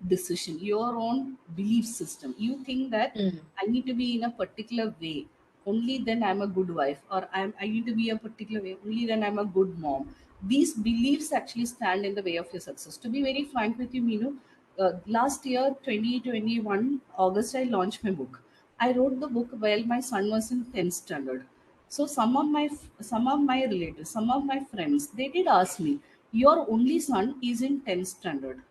decision, your own belief system. You think that mm, I need to be in a particular way, only then I'm a good wife, or I need to be a particular way, only then I'm a good mom. These beliefs actually stand in the way of your success. To be very frank with you, Meenu, last year, 2021, August, I launched my book. I wrote the book while my son was in 10th standard. So some of my relatives, some of my friends, they did ask me, your only son is in 10th standard,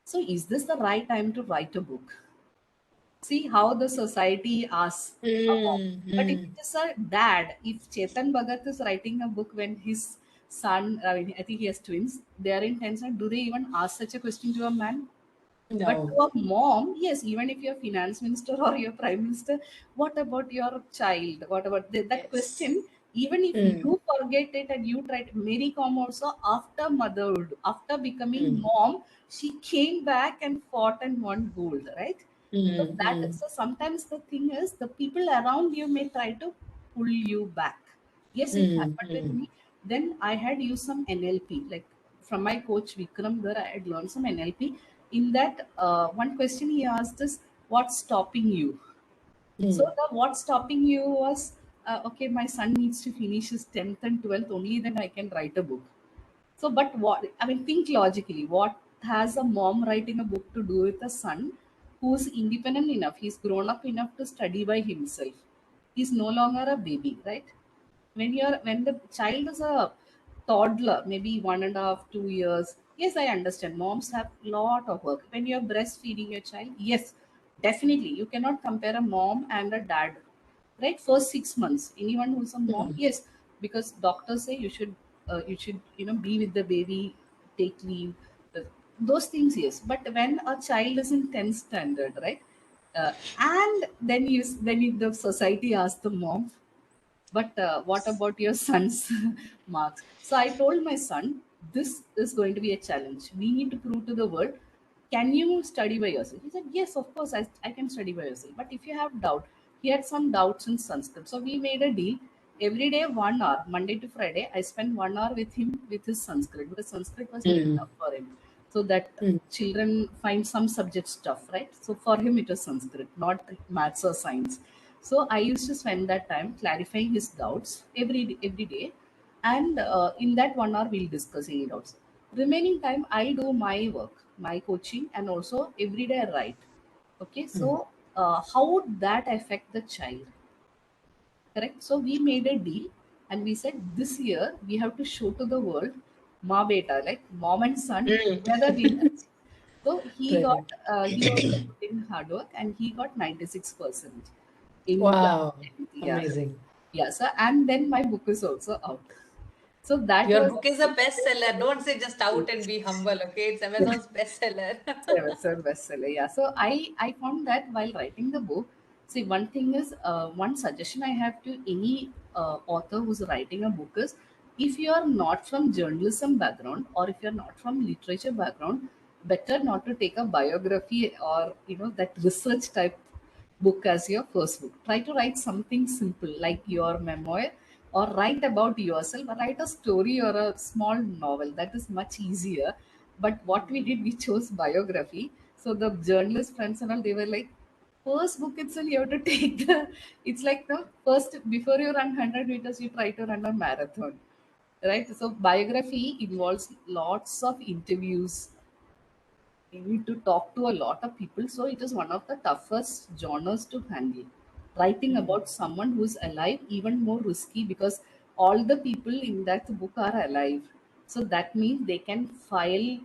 so is this the right time to write a book? See how the society asks a mom. mm, But if mm. it is a dad, if Chetan Bhagat is writing a book when his son, I mean, I think he has twins, they are in tension, do they even ask such a question to a man? But to No a mom, yes, even if you're finance minister or you're prime minister, what about your child? What about that yes question? Even if Mm. you forget it and you try to, Mary Kom also, after motherhood, after becoming Mm. mom, she came back and fought and won gold, right? So Mm. that, Mm. so sometimes the thing is the people around you may try to pull you back. Yes, it Mm. happened with Mm. me. Then I had used some NLP, like from my coach Vikram. There I had learned some NLP. In that, one question he asked is, "What's stopping you?" So Mm. the what's stopping you was, okay, my son needs to finish his 10th and 12th, only then I can write a book. So, but what, I mean, think logically, what has a mom writing a book to do with a son who's independent enough? He's grown up enough to study by himself. He's no longer a baby, right? When the child is a toddler, maybe 1.5, 2 years, yes, I understand. Moms have lot of work. When you're breastfeeding your child, yes, definitely you cannot compare a mom and a dad, right? First 6 months, anyone who's a mom, Mm. yes, because doctors say you should be with the baby, take leave, uh, those things, yes. But when a child is in 10th standard, right? And then the society asks the mom, but what about your son's marks? So I told my son, this is going to be a challenge. We need to prove to the world, can you study by yourself? He said, yes, of course, I can study by yourself. But if you have doubt, he had some doubts in Sanskrit. So we made a deal. Every day, 1 hour, Monday to Friday, I spent 1 hour with him with his Sanskrit, because Sanskrit was very Mm. tough for him. So that Mm. children find some subjects tough, right? So for him, it was Sanskrit, not maths or science. So I used to spend that time clarifying his doubts every day, and in that 1 hour we'll discuss any doubts. Remaining time I do my work, my coaching, and also every day I write. Okay, Mm. so how would that affect the child? Correct. So we made a deal, and we said this year we have to show to the world, ma beta, like mom and son, Mm. we are the winners. So Right. he also put in hard work, and he got 96% in the Wow. yeah. Amazing. Yeah, so and then my book is also out. So that Your was book is a bestseller. Don't say just out and be humble, okay? It's Amazon's bestseller. Seven bestseller. Yeah. So I found that while writing the book, see, one thing is, one suggestion I have to any author who's writing a book is, if you are not from journalism background, or if you're not from literature background, better not to take a biography or that research type book as your first book. Try to write something simple like your memoir, or write about yourself, or write a story or a small novel. That is much easier. But what we did, we chose biography. So the journalist friends and all, they were like, first book itself, you have to take the, it's like the first, before you run 100 meters, you try to run a marathon. Right? So biography involves lots of interviews, you need to talk to a lot of people. So it is one of the toughest genres to handle. Writing Mm. about someone who's alive, even more risky, because all the people in that book are alive. So that means they can file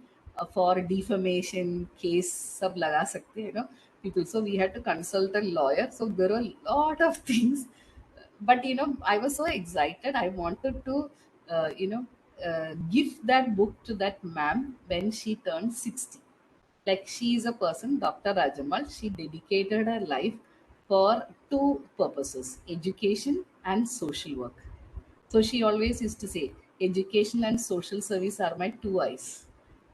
for defamation case, sab laga sakte, people. So we had to consult a lawyer. So there are a lot of things, but I was so excited. I wanted to give that book to that ma'am when she turned 60. Like, she is a person, Dr. Rajamal, she dedicated her life for two purposes: education and social work. So she always used to say, education and social service are my two eyes.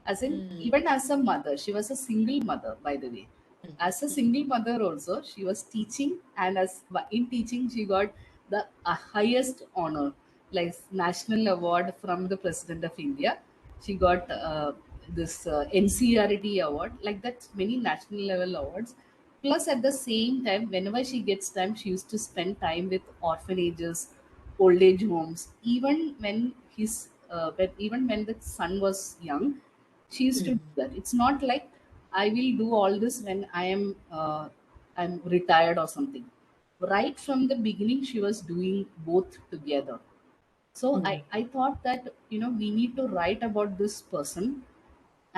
As in, Mm. even as a mother, she was a single mother, by the way. As a Mm. single mother, also, she was teaching, and as in teaching, she got the highest honor, like National Award from the President of India. She got this NCRT award, like that, many national level awards. Plus, at the same time, whenever she gets time, she used to spend time with orphanages, old age homes. Even when the son was young, she used to do Mm. that. It's not like I will do all this when I'm retired or something. Right from the beginning, she was doing both together. So Mm. I thought that we need to write about this person,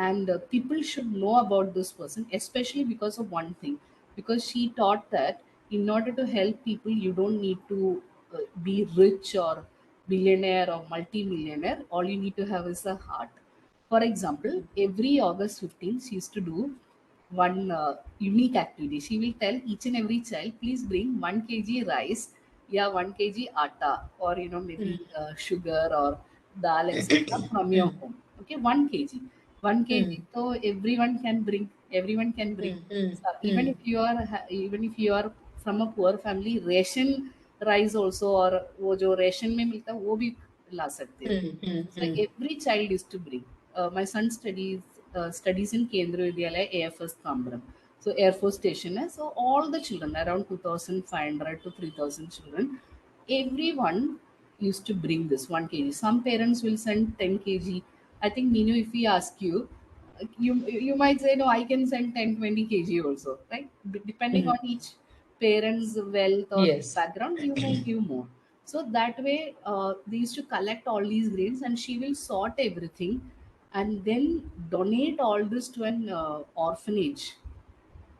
and people should know about this person, especially because of one thing, because she taught that in order to help people, you don't need to be rich or billionaire or multi-millionaire. All you need to have is a heart. For example, every August 15th, she used to do one unique activity. She will tell each and every child, please bring 1 kg rice yeah, 1 kg atta, or maybe sugar or dal, etc., from your home. Okay, 1 kg, 1 kg. So everyone can bring. So even if you are from a poor family, ration rice also, or वो जो ration में मिलता है वो भी ला सकते हो. So every child is to bring. My son studies in Kendra Vidyalaya AFS Kambram. So Air Force Station. So all the children, around 2,500 to 3,000 children, everyone used to bring this 1 kg. Some parents will send 10 kg. I think Minu, if we ask you, you might say no, I can send 10-20 kg also, right? Depending on each parent's wealth or Yes. background, you may give more. So that way, they used to collect all these grains, and she will sort everything and then donate all this to an orphanage.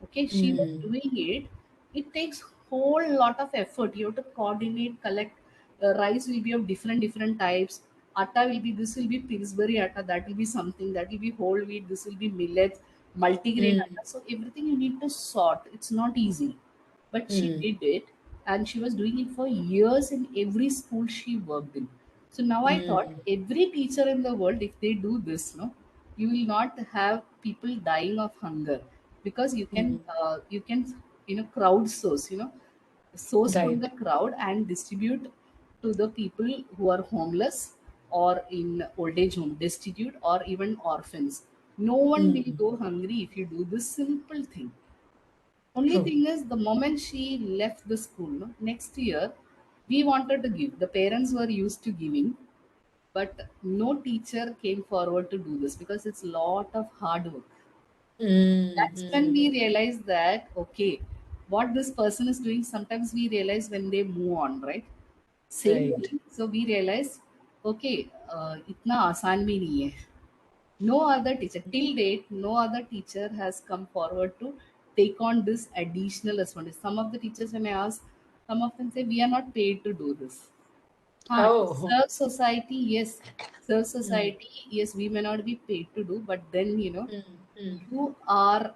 Okay, she was doing it. It takes whole lot of effort. You have to coordinate, collect. Rice will be of different types. Atta will be, this will be Pillsbury atta, that will be something, that will be whole wheat, this will be millet, multigrain atta. So everything you need to sort. It's not easy, but she did it, and she was doing it for years in every school she worked in. So now I thought every teacher in the world, if they do this, no, you will not have people dying of hunger, because you can crowdsource, source from Right. the crowd and distribute to the people who are homeless or in old age home, destitute, or even orphans. No one will go hungry if you do this simple thing. Only True. thing is, the moment she left the school, no, next year, we wanted to give. The parents were used to giving, but no teacher came forward to do this because it's a lot of hard work. That's when we realize that, okay, what this person is doing, sometimes we realize when they move on, right? Same Right. way. So we realize, okay, itna आसान भी नहीं है. No other teacher till date, no other teacher has come forward to take on this additional responsibility. Some of the teachers, when I ask, some of them say we are not paid to do this. To Oh. serve society, yes. Serve society, yes, we may not be paid to do, but then you are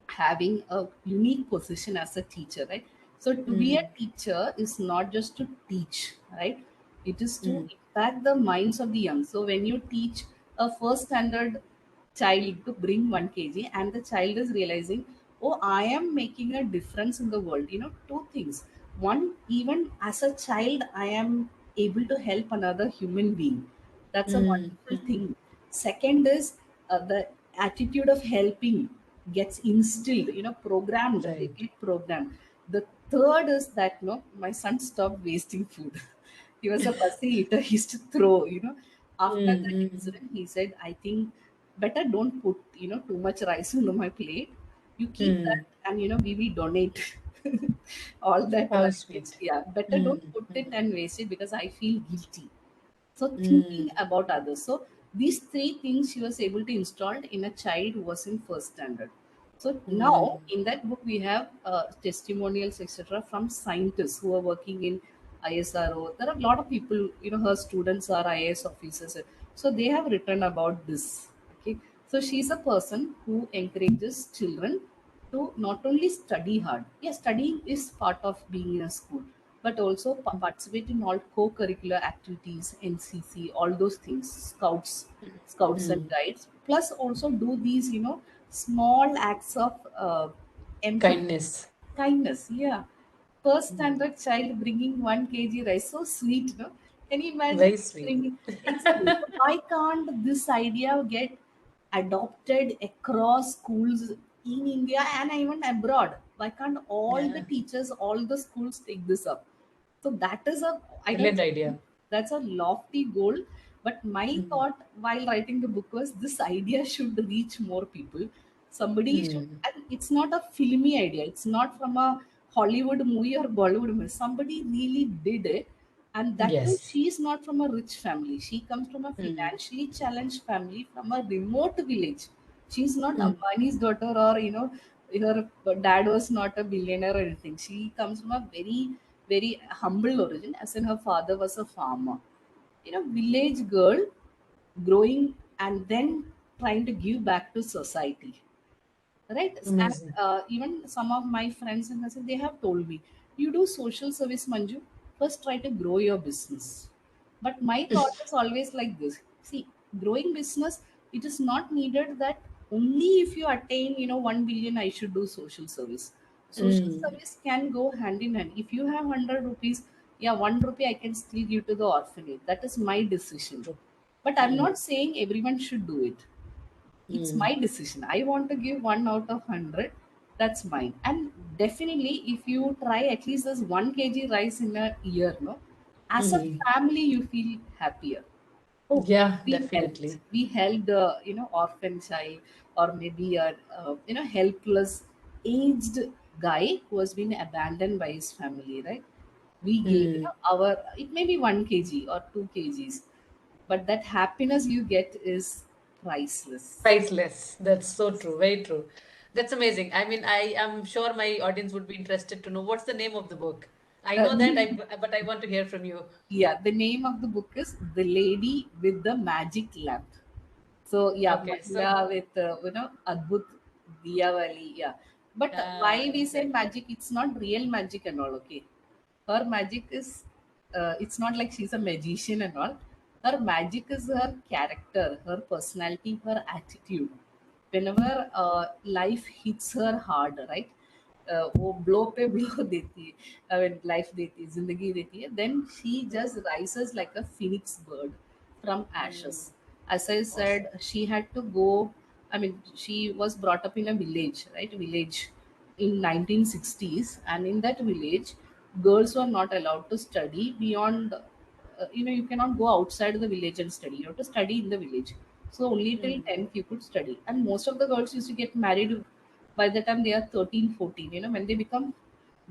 having a unique position as a teacher, right? So to be a teacher is not just to teach, right? It is to impact the minds of the young. So when you teach a first standard child to bring 1 kg, and the child is realizing, oh, I am making a difference in the world. Two things. One, even as a child, I am able to help another human being. That's a wonderful thing. Second is, the attitude of helping gets instilled, programmed. They Right. get programmed. The third is that, no, my son stopped wasting food. He was a fussy eater. He used to throw. After that incident, he said, I think better don't put too much rice on my plate. You keep that, and we will donate all that How rice. sweet. Yeah, better don't put it and waste it, because I feel guilty. So thinking about others. So these three things she was able to install in a child who was in first standard. So now in that book we have testimonials, etc., from scientists who are working in ISRO. There are a lot of people, her students are IAS officers. So they have written about this. Okay. So she's a person who encourages children to not only study hard. Yes, studying is part of being in a school, but also participate in all co-curricular activities, NCC, all those things, scouts and guides. Plus, also do these, small acts of empathy, Kindness. kindness. Yeah, first standard child bringing 1 kg rice, so sweet, no? Can you imagine Very sweet. bringing? Exactly. So why can't this idea get adopted across schools in India and even abroad? Why can't all the Yeah. teachers, all the schools take this up? So that is I don't Brilliant think idea. that's a lofty goal. But my thought while writing the book was, this idea should reach more people. Somebody should, and it's not a filmy idea. It's not from a Hollywood movie or Bollywood movie. Somebody really did it. And that too, Yes. she is not from a rich family. She comes from a financially challenged family from a remote village. She's not Ambani's daughter, or her dad was not a billionaire or anything. She comes from a very humble origin, as in her father was a farmer. Village girl growing and then trying to give back to society, right? And Amazing. even some of my friends and cousins, they have told me, you do social service, Manju, first try to grow your business. But my thought is always like this. See, growing business, it is not needed that only if you attain, 1 billion, I should do social service. Social Mm. service can go hand in hand. If you have 100 rupees, yeah, 1 rupee I can still give to the orphanage. That is my decision. True. But I'm Mm. not saying everyone should do it. It's Mm. my decision. I want to give 1 out of 100. That's mine. And definitely, if you try at least this 1 kg rice in a year, no, as a Mm. family, you feel happier. Oh, Yeah, we helped. definitely. We helped a orphan child, or maybe a helpless aged guy who has been abandoned by his family. Right? We gave Mm. our, it may be 1 kg or 2 kgs, but that happiness you get is priceless. Priceless. That's so true. Very true. That's amazing. I mean, I am sure my audience would be interested to know what's the name of the book. I know that, but I want to hear from you. Yeah, the name of the book is The Lady with the Magic Lamp. So yeah, Okay, so Mahila with Adbhut Diyawali. Yeah, but why we say exactly. magic? It's not real magic and all. Okay, her magic is. It's not like she's a magician and all. Her magic is her character, her personality, her attitude. Whenever life hits her hard, right? वो blow पे blow देती है, I mean life देती है, जिंदगी देती है, then she just rises like a phoenix bird from ashes. Mm. As I said, Awesome. she had to go. I mean, she was brought up in a village, right? Village in 1960s, and in that village, girls were not allowed to study beyond. You cannot go outside the village and study. You have to study in the village. So only till Mm. 10th you could study, and most of the girls used to get married by the time they are 13, 14. When they become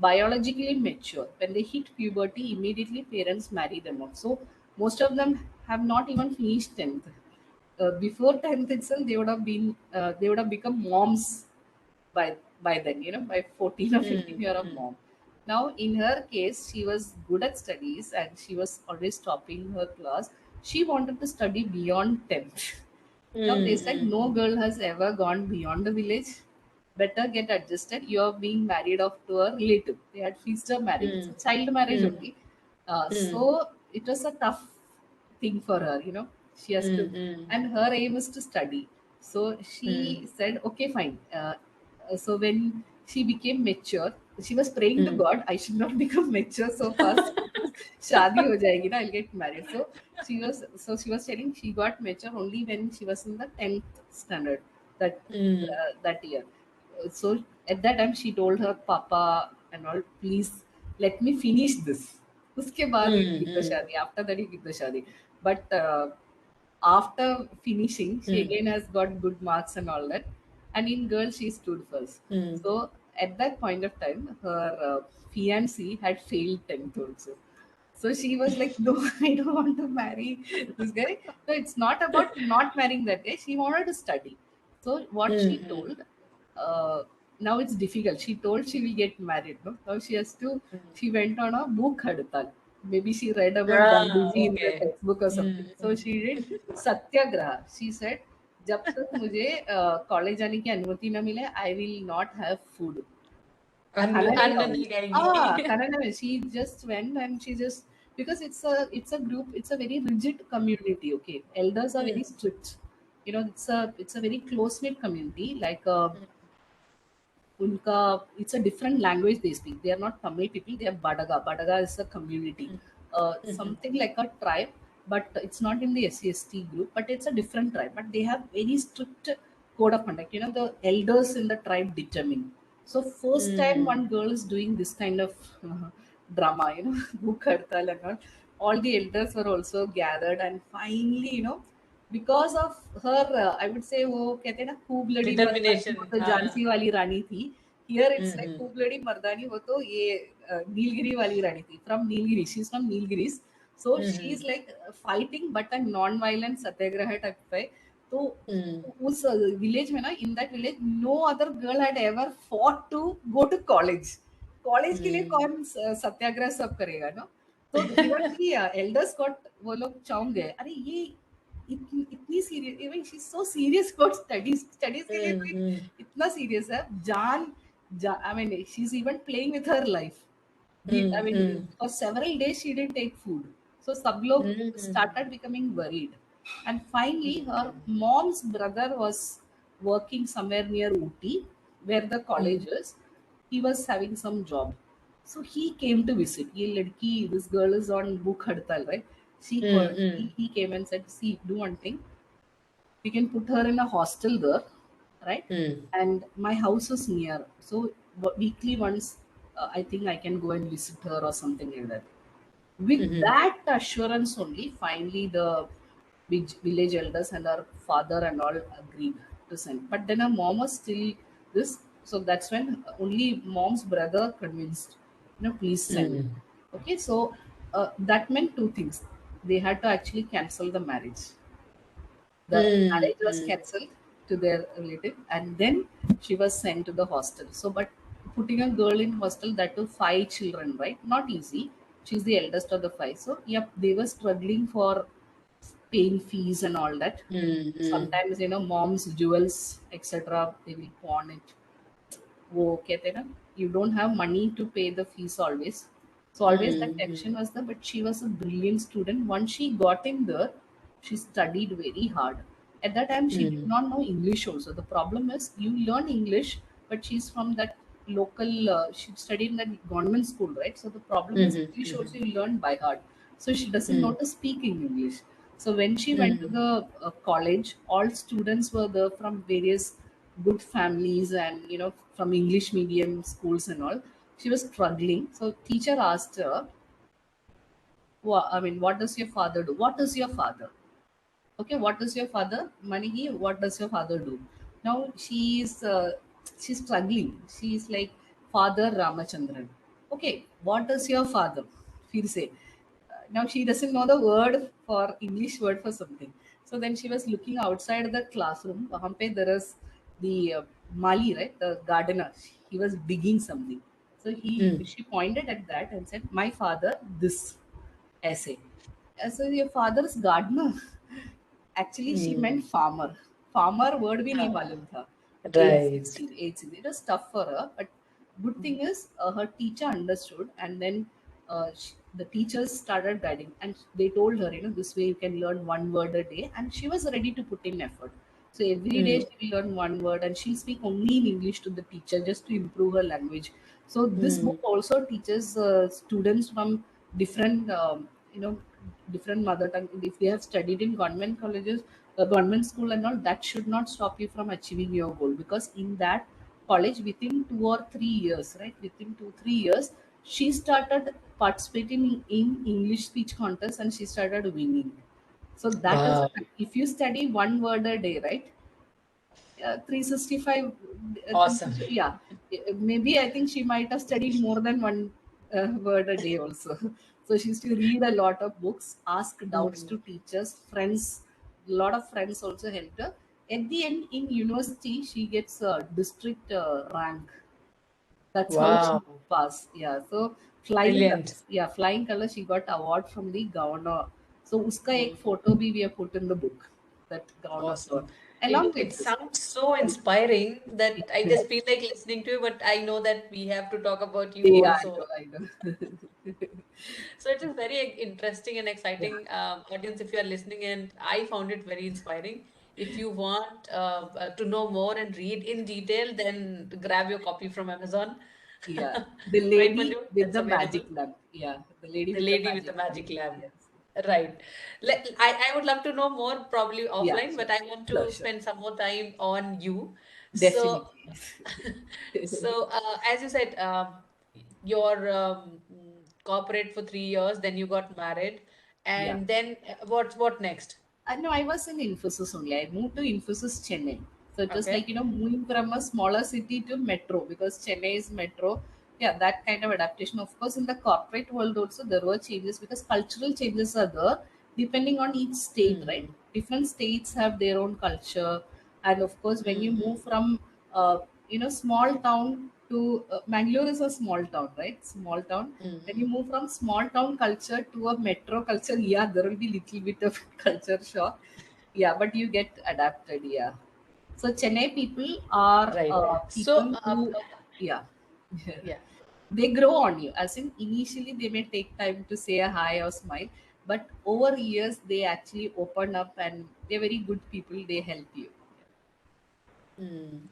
biologically mature, when they hit puberty, immediately parents marry them off. So most of them have not even finished 10th. Before 10th itself, they would have become moms by then, by 14 or 15 Mm. year of Mm. mom. Now in her case, she was good at studies and she was always topping her class. She wanted to study beyond 10th. Now they Mm. said Mm. no girl has ever gone beyond the village. Better get adjusted. You are being married off to a relative. They had fixed her marriage. It's Mm. a child marriage Mm. only. Mm. So it was a tough thing for her. She has to, Mm. Mm. and her aim is to study. So she Mm. said, okay, fine. So when she became mature, she was praying to Mm. God, I should not become mature so fast. Shadi ho jayegi na, I'll get married. So she was telling she got mature only when she was in the 10th standard that Mm. that year. So at that time she told her papa and all, please let me finish this. उसके बाद you Mm. give the Mm. shadi. After that you give the shadi. But after finishing, she Mm. again has got good marks and all that. And in girls, she stood first. Mm. So at that point of time, her fiancé had failed 10th also. So she was like, no, I don't want to marry this guy. So it's not about not marrying that guy. She wanted to study. So what she Mm. told, uh, now it's difficult. She told she will get married. No? Now she has to, Mm. she went on a book hadtal. Maybe she read about Ah, Gandhiji in the okay. textbook or something. Mm. So she did satyagraha. She said, जब तक मुझे college जाने की अनुमति न मिले, I will not have food. अन्न खाना नहीं अन्न खाऊंगी. नहीं खाएंगी. खाना नहीं. She just went and she just, because it's a group, it's a very rigid community. Okay, elders are very Mm. strict. It's a very close knit community. Like उनका, it's a different language they speak. They are not Tamil people. They are Badaga. Badaga is a community, Mm. Mhm. something like a tribe, but it's not in the SCST group. But it's a different tribe. But they have very strict code of conduct. The elders in the tribe determine. So first time Mm. one girl is doing this kind of drama, book hartal and all the elders were also gathered, and finally, because of her, I would say वो कहते हैं ना खूब लड़ी मर्दानी वो Determination. तो हाँ. झांसी वाली रानी थी. Here it's like Mhm. खूब लड़ी मर्दानी वो तो ये नीलगिरी वाली रानी थी, from Nilgiri. She's from Nilgiris. So she's Mhm. like fighting but a non-violent Satyagraha type पे. तो Mm. उस विलेज में ना, in that village no other girl had ever fought to go to college. College के लिए Mm. कौन सत्याग्रह सब करेगा ना. तो इवन की एल्डर्स गॉट, वो लोग चौंक गए, अरे ये इतनी serious, even she so serious about studies के लिए कोई Mm. इतना सीरियस है. I mean she is even playing with her life. I mean, for several days she didn't take food. So sab log started becoming worried. And finally, her mom's brother was working somewhere near Ooty, where the college is. He was having some job. So he came to visit. Ye ladki, this girl is on book hadtal, right? He came and said, see, do one thing. We can put her in a hostel there, right? And my house is near. So weekly once, I think I can go and visit her or something like that. With that assurance only, finally the village elders and our father and all agreed to send. But then our mom was still this, so that's when only mom's brother convinced, please send. Okay, so that meant two things. They had to actually cancel the marriage. The marriage was cancelled to their relative, and then she was sent to the hostel. So, but putting a girl in hostel, that to five children, right? Not easy. She's the eldest of the five. So, yep, they were struggling for paying fees and all that. Sometimes, mom's jewels, etc., they will pawn it. वो कहते हैं ना, you don't have money to pay the fees always. So always that tension was there, but she was a brilliant student. Once she got in there, she studied very hard. At that time, she did not know English also. The problem is you learn English, but she's from that local, she studied in that government school, right? So the problem is English also you learn by heart. So she doesn't know to speak in English. So when she went to the college, all students were there from various good families and from English medium schools and all. She was struggling. So teacher asked her, I mean, what does your father do? What is your father? Okay, what does your father? Manigi, what does your father do? Now she's struggling. She's like Father Ramachandran. Okay, what does your father? She'll say. Now she doesn't know the word for English word for something. So then she was looking outside the classroom. वहाँ पे there is the Mali, right? The gardener. He was digging something. So she pointed at that and said, "My father, this essay." So your father's gardener. Actually, she meant farmer. Farmer word भी नहीं मालूम था. Age Right. 16, age 16. It was tough for her, but good thing is her teacher understood, and then the teachers started guiding, and they told her, this way you can learn one word a day, and she was ready to put in effort. So every day she will learn one word, and she'll speak only in English to the teacher just to improve her language. So this book also teaches students from different, different mother tongue. If they have studied in government colleges, government school and all, that should not stop you from achieving your goal, because in that college within 2 or 3 years, right? Within 2 3 years, she started participating in English speech contests and she started winning. So that is, Wow. if you study one word a day, right? 365, Awesome. yeah. Maybe I think she might have studied more than one word a day also. So she used to read a lot of books, ask doubts to teachers, friends. A lot of friends also helped her. At the end, in university, she gets a district rank. That's how she Wow. passed. Yeah. So flying Brilliant. colors. Yeah, flying colors. She got award from the governor. So uska ek photo bhi we have put in the book. That governor got. Awesome. Along It with this. sounds so inspiring that I just feel like listening to you, but I know that we have to talk about you Yeah, I know. also. I know. So it is very interesting and Yeah. exciting, audience. If you are listening, and I found it very inspiring. If you want to know more and read in detail, then grab your copy from Amazon. Yeah. The Right, lady Manju? with It's the available. magic lamp. Yeah. The lady The with the lady with the magic lamp. magic lamp. Yes. Right. I would love to know more probably Yeah, offline, sure. but I want Sure, to sure. spend some more time on you. Definitely. So, as you said, your corporate for 3 years, then you got married, Yeah. and then what next? No, I was in Infosys only. I moved to Infosys Chennai. So it was like, Okay. moving from a smaller city to metro, because Chennai is metro. Yeah, that kind of adaptation. Of course, in the corporate world also, there were changes because cultural changes are there depending on each state, right? Hmm. Different states have their own culture. And of course, when you move from, small town to Mangalore is a small town, right? Small town. When you move from small town culture to a metro culture, yeah, there will be little bit of culture shock. Yeah, but you get adapted. Yeah. So Chennai people are Right. So, people who, yeah. yeah. they grow on you. As in, initially they may take time to say a hi or smile, but over years they actually open up and they're very good people. They help you.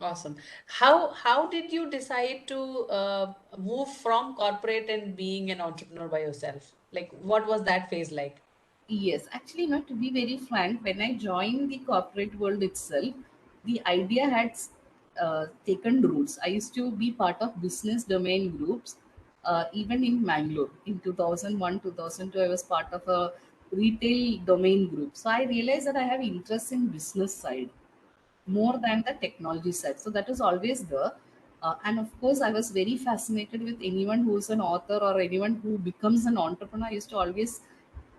Awesome. How did you decide to move from corporate and being an entrepreneur by yourself? Like, what was that phase like? Yes, actually, not to be very frank, when I joined the corporate world itself, the idea had taken roots. I used to be part of business domain groups, even in Mangalore. In 2001, 2002, I was part of a retail domain group. So I realized that I have interest in business side more than the technology side. So that was always there. And of course, I was very fascinated with anyone who's an author or anyone who becomes an entrepreneur. I used to always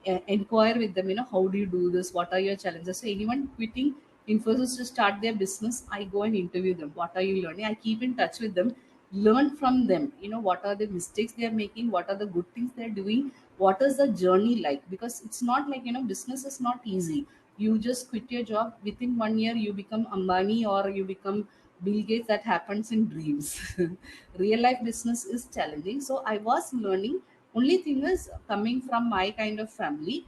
inquire with them, how do you do this? What are your challenges? So anyone quitting Infosys to start their business, I go and interview them. What are you learning? I keep in touch with them, learn from them. What are the mistakes they are making? What are the good things they're doing? What is the journey like? Because it's not like, business is not easy. You just quit your job within 1 year, you become Ambani or you become Bill Gates. That happens in dreams. Real life business is challenging. So I was learning. Only thing is, coming from my kind of family,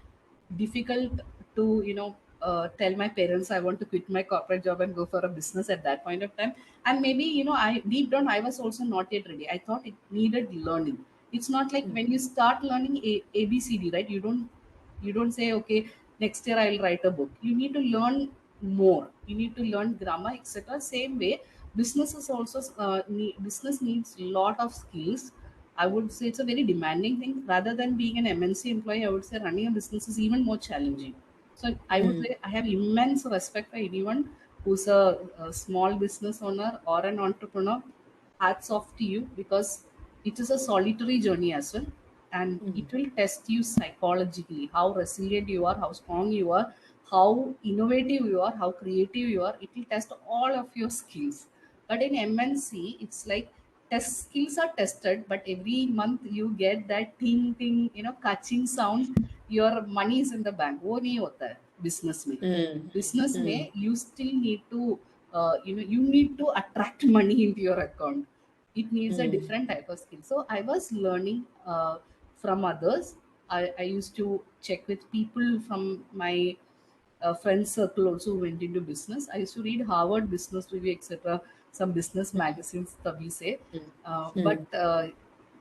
difficult to tell my parents I want to quit my corporate job and go for a business at that point of time. And maybe, I deep down I was also not yet ready. I thought it needed learning. It's not like when you start learning ABCD, right? You don't say, okay, next year I'll write a book. You need to learn more. You need to learn grammar, etc. Same way, business is also business needs a lot of skills. I would say it's a very demanding thing. Rather than being an MNC employee, I would say running a business is even more challenging. So I would Mm, say I have immense respect for anyone who's a small business owner or an entrepreneur. Hats off to you, because it is a solitary journey as well, and mm, it will test you psychologically, how resilient you are, how strong you are, how innovative you are, how creative you are. It will test all of your skills. But in MNC, it's like test skills are tested, but every month you get that ting ting, catching sound. Your money is in the bank. वो नहीं होता है business में. mm, Business mm, में you still need to you need to attract money into your account. It needs a mm, different type of skill. So I was learning from others. I used to check with people from my friend circle also who went into business. I used to read Harvard Business Review, etc., some business magazines, we say. mm, But mm,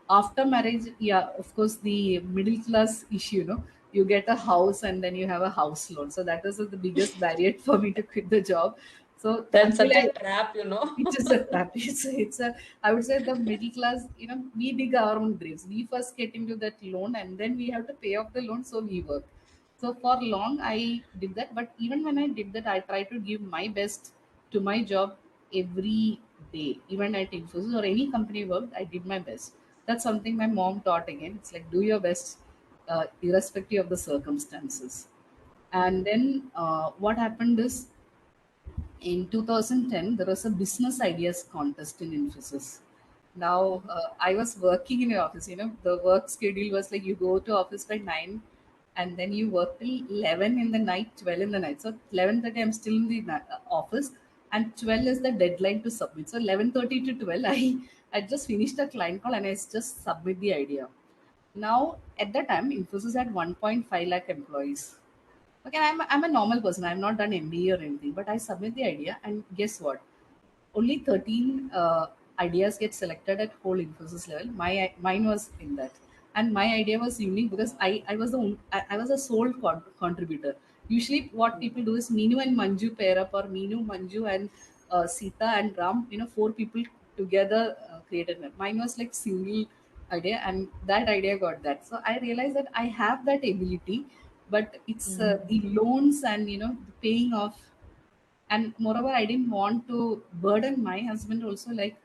after marriage, yeah, of course, the middle class issue, you get a house and then you have a house loan. So that was the biggest barrier for me to quit the job. So That's until such a I trap, you know. it is a trap. I would say the middle class, we dig our own graves. We first get into that loan and then we have to pay off the loan, so we work. So for long, I did that. But even when I did that, I tried to give my best to my job every day. Even at Infosys or any company worked, I did my best. That's something my mom taught again. It's like do your best, irrespective of the circumstances. And then what happened is in 2010 there was a business ideas contest in Infosys. Now I was working in an office. The work schedule was like you go to office by 9 and then you work till 11 in the night, 12 in the night. So 11:30 I'm still in the office, and 12 is the deadline to submit. So 11:30 to 12 I just finished a client call and I just submit the idea. Now at that time Infosys had 1.5 lakh employees. Okay, I'm a normal person. I've not done MBA or anything, but I submit the idea, and guess what? Only 13 ideas get selected at whole Infosys level. Mine was in that, and my idea was unique because I was I was a sole contributor. Usually, what people do is Meenu and Manju pair up, or Meenu, Manju, and Sita and Ram. Four people together created it. Mine was like single idea, and that idea got that. So I realized that I have that ability, but it's the loans and the paying off. And moreover, I didn't want to burden my husband also. Like,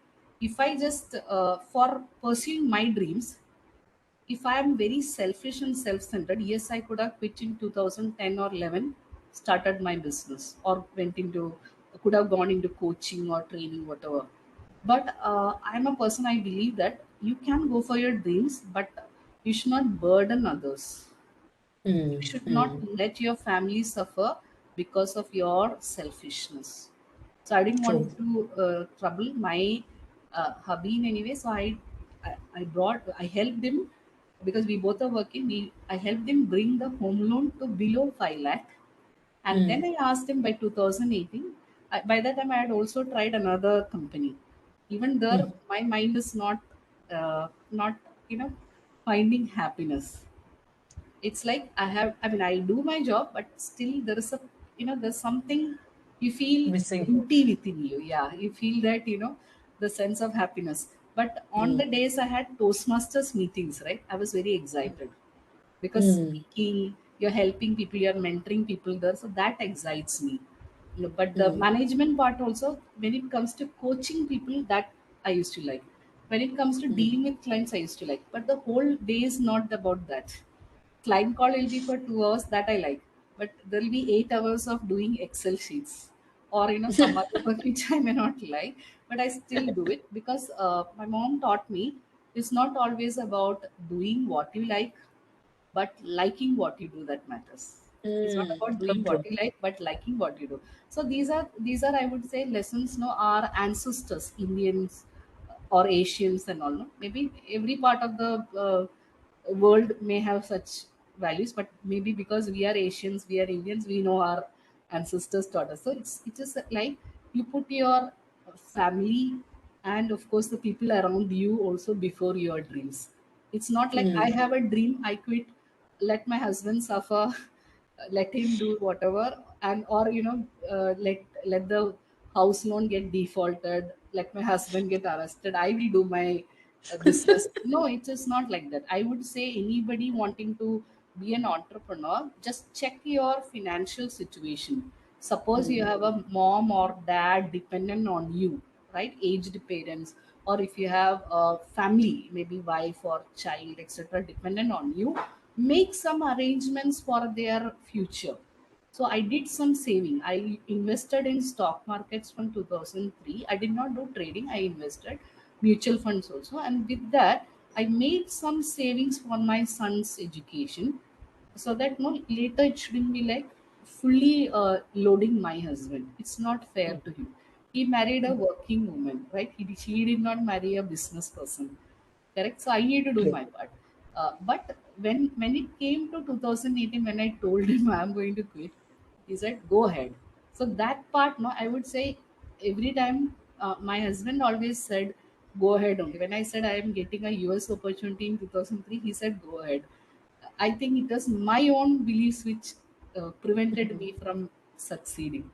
if I just for pursuing my dreams, if I am very selfish and self-centered, yes, I could have quit in 2010 or 11, started my business, or went into, could have gone into coaching or training, whatever. But I'm a person, I believe that you can go for your dreams, but you should not burden others. You mm, should not mm. let your family suffer because of your selfishness. So I didn't True. want to trouble my hubby in any way. So I helped him because we both are working. I helped him bring the home loan to below 5 lakh. And then Mm. I asked him by 2018. By that time, I had also tried another company. Even there, Mm. my mind is not you know finding happiness. It's like I do my job, but still there is there's something you feel Missing. empty within you. Yeah, you feel that the sense of happiness. But on Mm. the days I had Toastmasters meetings, right, I was very excited because Mm. speaking, you're helping people, you're mentoring people there, so that excites me. But the Mm. management part also, when it comes to coaching people, that I used to like. When it comes to Mm. dealing with clients, I used to like. But the whole day is not about that. Client call will be for 2 hours, that I like. But there will be 8 hours of doing Excel sheets, or some other work which I may not like, but I still do it because my mom taught me it's not always about doing what you like, but liking what you do that matters. It's not Mm. about So doing true. what you like, but liking what you do. So these are I would say lessons. No, our ancestors, Indians or Asians and all. No, maybe every part of the world may have such values, but maybe because we are Asians, we are Indians, we know our ancestors taught us. So it's just like you put your family and of course the people around you also before your dreams. It's not like I Mm. have a dream, I quit, let my husband suffer, let him do whatever, and or let the house loan get defaulted, let my husband get arrested, I will do my business. No, it is not like that. I would say anybody wanting to be an entrepreneur, just check your financial situation. Suppose you Mm. have a mom or dad dependent on you, right? Aged parents, or if you have a family, maybe wife or child, etc., dependent on you, make some arrangements for their future. So I did some saving. I invested in stock markets from 2003. I did not do trading. I invested mutual funds also, and with that, I made some savings for my son's education, so that no later it shouldn't be like fully loading my husband. It's not fair Mm. to him. He married a working woman, right? She did not marry a business person, correct? So I need to do True. my part. But when it came to 2018, when I told him I'm going to quit, he said go ahead. So that part, no, I would say every time my husband always said go ahead only. When I said I am getting a US opportunity in 2003, he said go ahead. I think it was my own beliefs which prevented me from succeeding.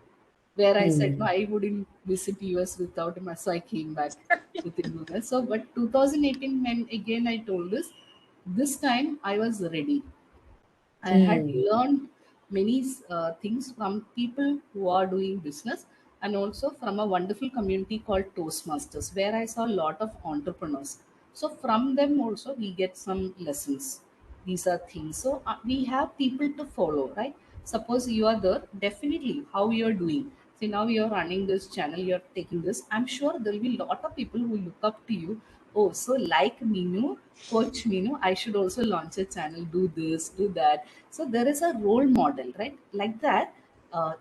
Where I said no, Mm. I wouldn't visit US without him, so I came back within Google. So, but 2018, when again I told this time I was ready. I had Mm. learned many things from people who are doing business, and also from a wonderful community called Toastmasters, where I saw a lot of entrepreneurs. So from them also we get some lessons. These are things. So we have people to follow, right? Suppose you are there, definitely how you are doing. See, now you're running this channel, you're taking this. I'm sure there will be a lot of people who look up to you. Oh, so like Minu, Coach Minu, I should also launch a channel, do this, do that. So there is a role model, right? Like that.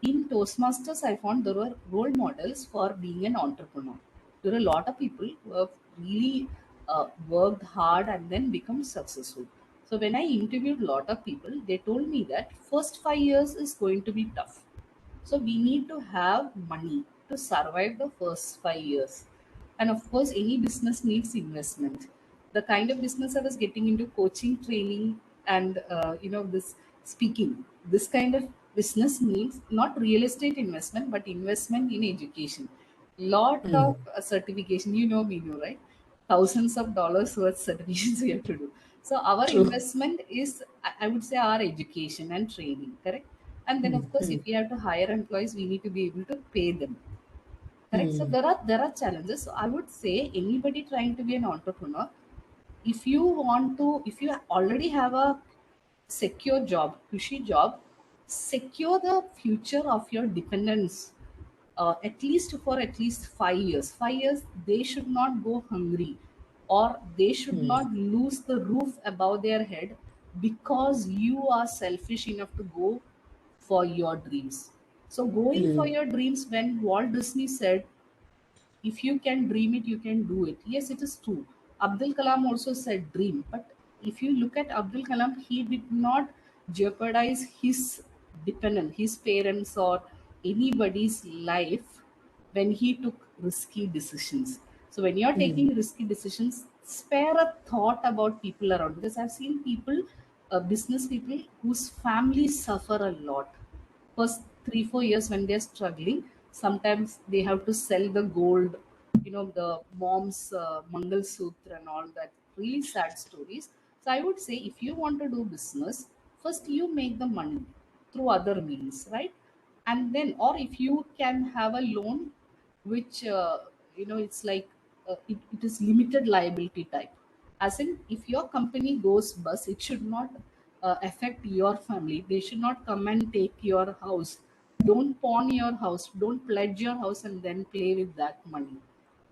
In Toastmasters, I found there were role models for being an entrepreneur. There are a lot of people who have really worked hard and then become successful. So when I interviewed a lot of people, they told me that first 5 years is going to be tough. So we need to have money to survive the first 5 years. And of course, any business needs investment. The kind of business I was getting into, coaching, training, and this speaking, this kind of business needs not real estate investment, but investment in education. Lot Mm. of certification. You know me, know, right? Thousands of dollars worth certifications we have to do. So our True. investment is, I would say, our education and training, correct? And then of Mm. course, Mm. if we have to hire employees, we need to be able to pay them, correct? So Mm. there are challenges. So I would say anybody trying to be an entrepreneur, if you already have a secure job, cushy job, secure the future of your dependents, at least for at least 5 years. 5 years, they should not go hungry, or they should Mm. not lose the roof above their head because you are selfish enough to go for your dreams. So, going for Mm. your dreams, when Walt Disney said, if you can dream it, you can do it. Yes, it is true. Abdul Kalam also said dream, but if you look at Abdul Kalam, he did not jeopardize his dependent, his parents, or anybody's life when he took risky decisions. So when you're Mm. taking risky decisions, spare a thought about people around, because I've seen people, business people, whose families suffer a lot. First 3 4 years when they're struggling, sometimes they have to sell the gold, the mom's mangal sutra and all that, really sad stories. So I would say, if you want to do business, first you make the money through other means, right? And then, or if you can have a loan which, it's like, it is limited liability type, as in, if your company goes bust, it should not affect your family. They should not come and take your house. Don't pawn your house, don't pledge your house and then play with that money,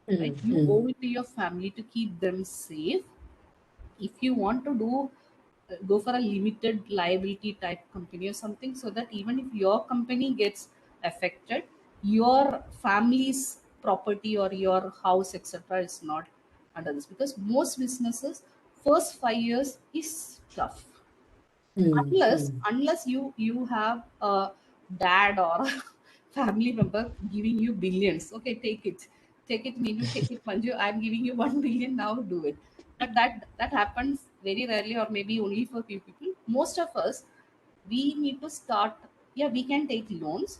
right? Mm. You owe Mm. it to your family to keep them safe. If you want to do, go for a limited liability type company or something, so that even if your company gets affected, your family's property or your house, etc., is not under this. Because most businesses, first 5 years is tough, Mm. Mm. unless you have a dad or a family member giving you billions. Okay, take it Meenu, take it Manju, I'm giving you 1 billion, now do it. But that happens very rarely, or maybe only for few people. Most of us, we need to start. Yeah, we can take loans,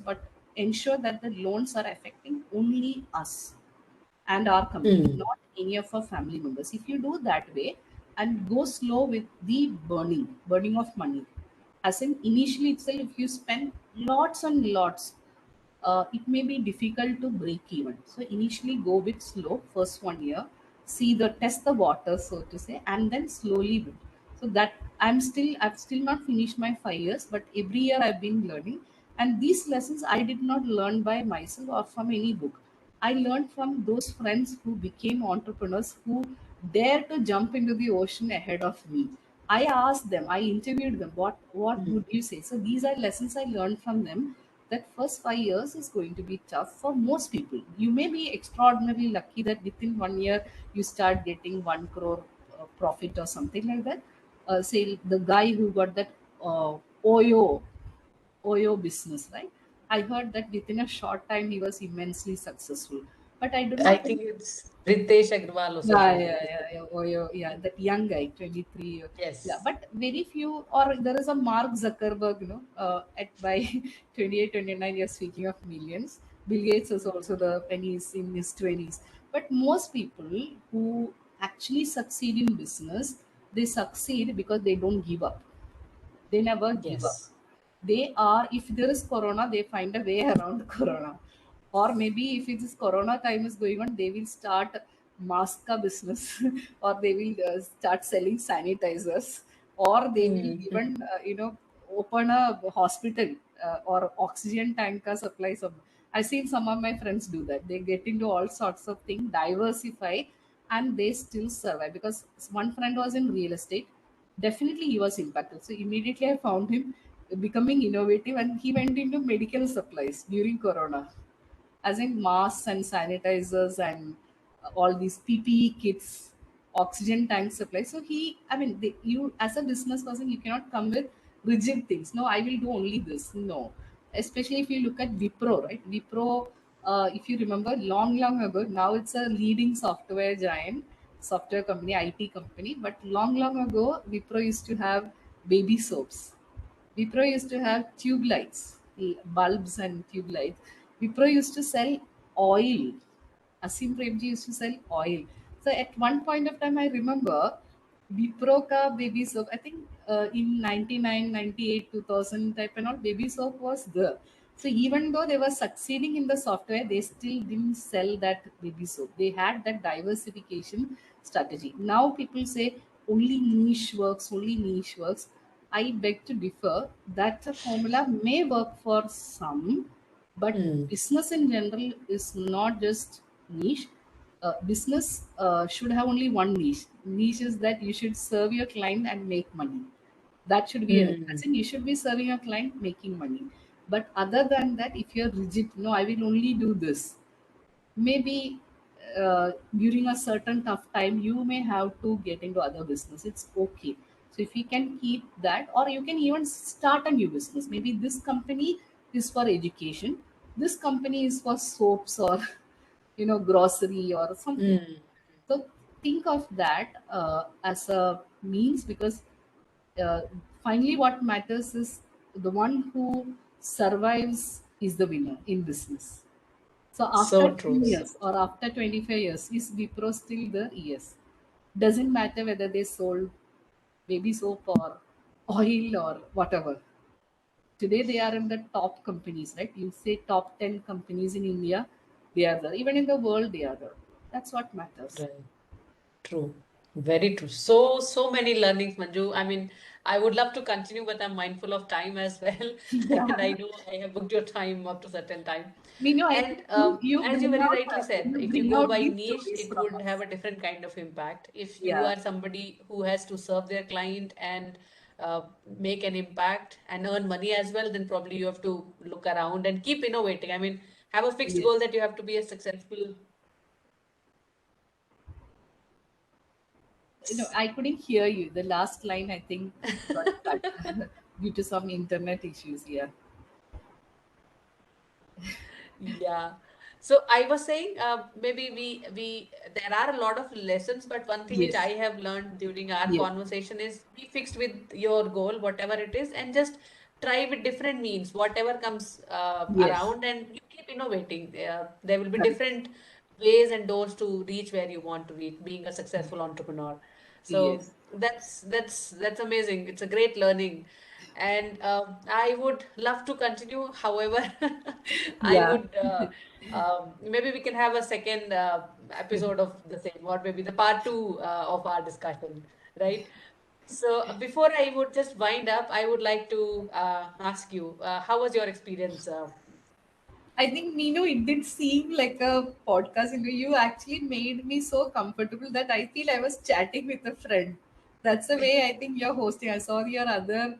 but ensure that the loans are affecting only us and our company, Mm. not any of our family members. If you do that way and go slow with the burning of money, as in, initially itself, if you spend lots and lots, it may be difficult to break even. So initially, go with slow first 1 year, see the test the water, so to say, and then slowly build. So that I've still not finished my 5 years, but every year I've been learning, and these lessons I did not learn by myself or from any book. I learned from those friends who became entrepreneurs, who dare to jump into the ocean ahead of me. I asked them, I interviewed them, what Mm. would you say? So these are lessons I learned from them, that first 5 years is going to be tough for most people. You may be extraordinarily lucky that within 1 year you start getting 1 crore profit or something like that. Say the guy who got that Oyo Oyo business, right? I heard that within a short time he was immensely successful. But I do I not think think. it's Ritesh Agrawal or Yeah, something like yeah, this. yeah, yeah. Oyo, yeah, that young guy, 23 years. Yeah, Yes. but very few, or there is a Mark Zuckerberg, at by 28, 29 years, speaking of millions. Bill Gates is also the, when he's in his 20s. But most people who actually succeed in business, they succeed because they don't give up. They never give up. Yes. They are, if there is corona, they find a way around corona. Or maybe if it is corona time is going on, they will start mask business, or they will start selling sanitizers, or they will Mm. Mm. even, open a hospital, or oxygen tanker supply. Some, I've seen some of my friends do that. They get into all sorts of things, diversify, and they still survive. Because one friend was in real estate. Definitely, he was impacted. So immediately, I found him becoming innovative, and he went into medical supplies during Corona, as in masks and sanitizers and all these PPE kits, oxygen tank supply. So I mean, you as a business person, you cannot come with rigid things. No, I will do only this. No, especially if you look at Wipro, right? Wipro, if you remember, long ago, now it's a leading software giant, software company, IT company. But long ago, Wipro used to have baby soaps. Wipro used to have tube lights, bulbs and tube lights. Wipro used to sell oil. Asim Premji used to sell oil. So at one point of time, I remember Wipro ka baby soap. I think in 99, 98, 2000 type and all, baby soap was there. So even though they were succeeding in the software, they still didn't sell that baby soap. They had that diversification strategy. Now people say only niche works, only niche works. I beg to differ. That formula may work for some, but Mm. business in general is not just niche. Business should have only one niche. Niche is that you should serve your client and make money. That should be enough. Mm. As in, you should be serving your client, making money. But other than that, if you're rigid, no, I will only do this. Maybe during a certain tough time you may have to get into other business. It's okay. So if you can keep that, or you can even start a new business. Maybe this company is for education, this company is for soaps or grocery or something. Mm. So think of that as a means, because uh, finally what matters is the one who survives is the winner in business. So after So 10 true. So years or after 25 years, is Wipro still there? Yes. Doesn't matter whether they sold baby soap or oil or whatever. Today they are in the top companies, right? You say top 10 companies in India, they are there. Even in the world, they are there. That's what matters. right. True. Very true. So, so many learnings, Manju. I mean, I would love to continue, but I'm mindful of time as well. Yeah. And I know I have booked your time up to certain time. I And think you as you bring very out rightly said, if you bring go out by these niche, stories it from would us. have a different kind of impact. If you Yeah. are somebody who has to serve their client and make an impact and earn money as well, then probably you have to look around and keep innovating. I mean, have a fixed goal Yes. that you have to be a successful. I couldn't hear you. The last line, I think, got cut due to some internet issues here. Yeah. So I was saying, maybe we there are a lot of lessons, but one thing which I Yes. have learned during our Yes. conversation is be fixed with your goal, whatever it is, and just try with different means, whatever comes Yes. around, and you keep innovating. There will be Correct. different ways and doors to reach where you want to reach, being a successful entrepreneur. So Yes. that's amazing. It's a great learning. And I would love to continue. However, I Yeah. would maybe we can have a second episode of the same, or maybe the part two of our discussion, right? So before I would just wind up, I would like to ask you, how was your experience? I think, Nino, it did seem like a podcast. You actually made me so comfortable that I feel I was chatting with a friend. That's the way I think you're hosting. I saw your other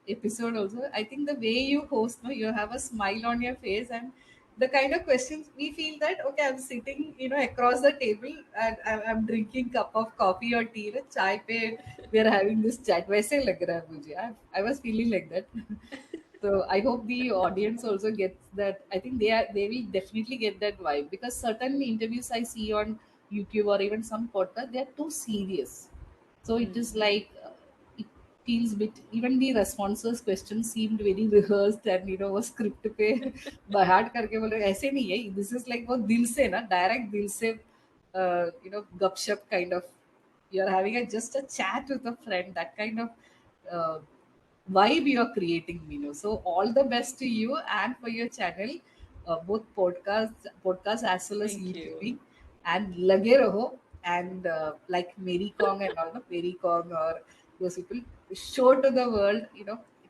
episode also. I think the way you host, no, you have a smile on your face, and the kind of questions we feel that, okay, I'm sitting, across the table, and I'm drinking cup of coffee or tea, chai pe, we're having this chat. वैसे लग रहा है मुझे. I was feeling like that. So I hope the audience also gets that. I think they will definitely get that vibe, because certain interviews I see on YouTube or even some podcast, they are too serious. So it is Hmm. like it feels bit. Even the responses questions seemed very rehearsed and वो script पे by heart करके बोल रहे ऐसे नहीं है. This is like वो दिल से ना, direct दिल से gupshup kind of. You're having just a chat with a friend, that kind of uh, vibe you are creating, Minu. So all the best to you and for your channel, both podcast as well as Thank you. YouTubing, and lage raho. And like Mary Kong and all, Mary Kong or those people, show to the world.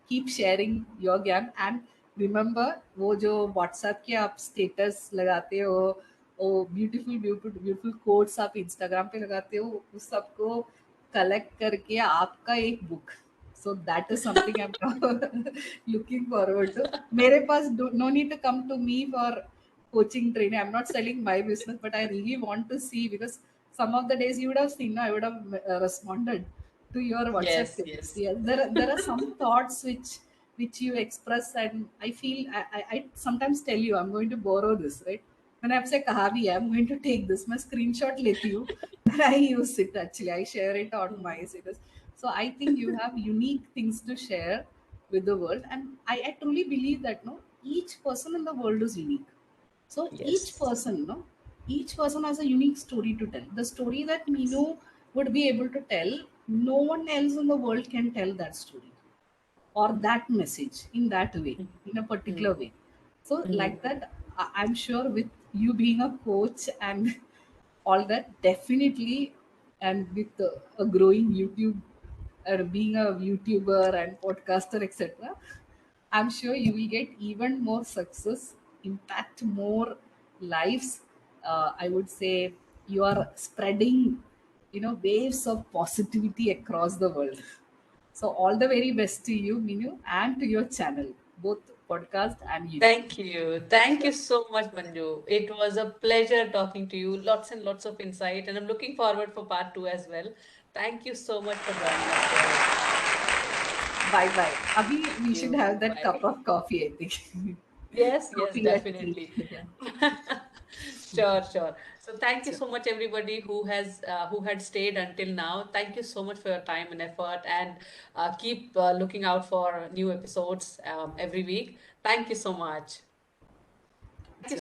Keep sharing your game, and remember वो जो WhatsApp के आप status लगाते हो, वो beautiful quotes आप Instagram पे लगाते हो, उस सबको collect करके आपका एक book. So that is something I'm looking forward to. मेरे पास no need to come to me for coaching training. I'm not selling my business, but I really want to see, because some of the days you would have seen, I would have responded to your WhatsApp Yes, queries. yes. Yeah, there are some thoughts which you express, and I feel I sometimes tell you I'm going to borrow this, right? When I've said कहा भी है, I'm going to take this. मैं screenshot लेती हूँ, and I use it actually. I share it on my Hmm. status. So I think you have unique things to share with the world, and I truly believe that no, each person in the world is unique. So Yes. each person has a unique story to tell. The story that Minu would be able to tell, no one else in the world can tell that story or that message in that way, in a particular Hmm. way. So, Hmm. like that, I'm sure with you being a coach and all that, definitely, and with a growing YouTube, being a YouTuber and podcaster, etc., I'm sure you will get even more success, impact more lives. I would say you are spreading, waves of positivity across the world. So all the very best to you, Minu, and to your channel, both podcast and you. Thank you. Thank you so much, Manju. It was a pleasure talking to you. Lots and lots of insight, and I'm looking forward for part two as well. Thank you so much for joining us today. Bye bye. Abhi, Thank we should you. have that cup Bye. of coffee, I think. Yes, yes, Coffee or tea. definitely. Yeah. Sure, sure. So thank you Sure. so much, everybody who had stayed until now. Thank you so much for your time and effort, and keep looking out for new episodes every week. Thank you so much.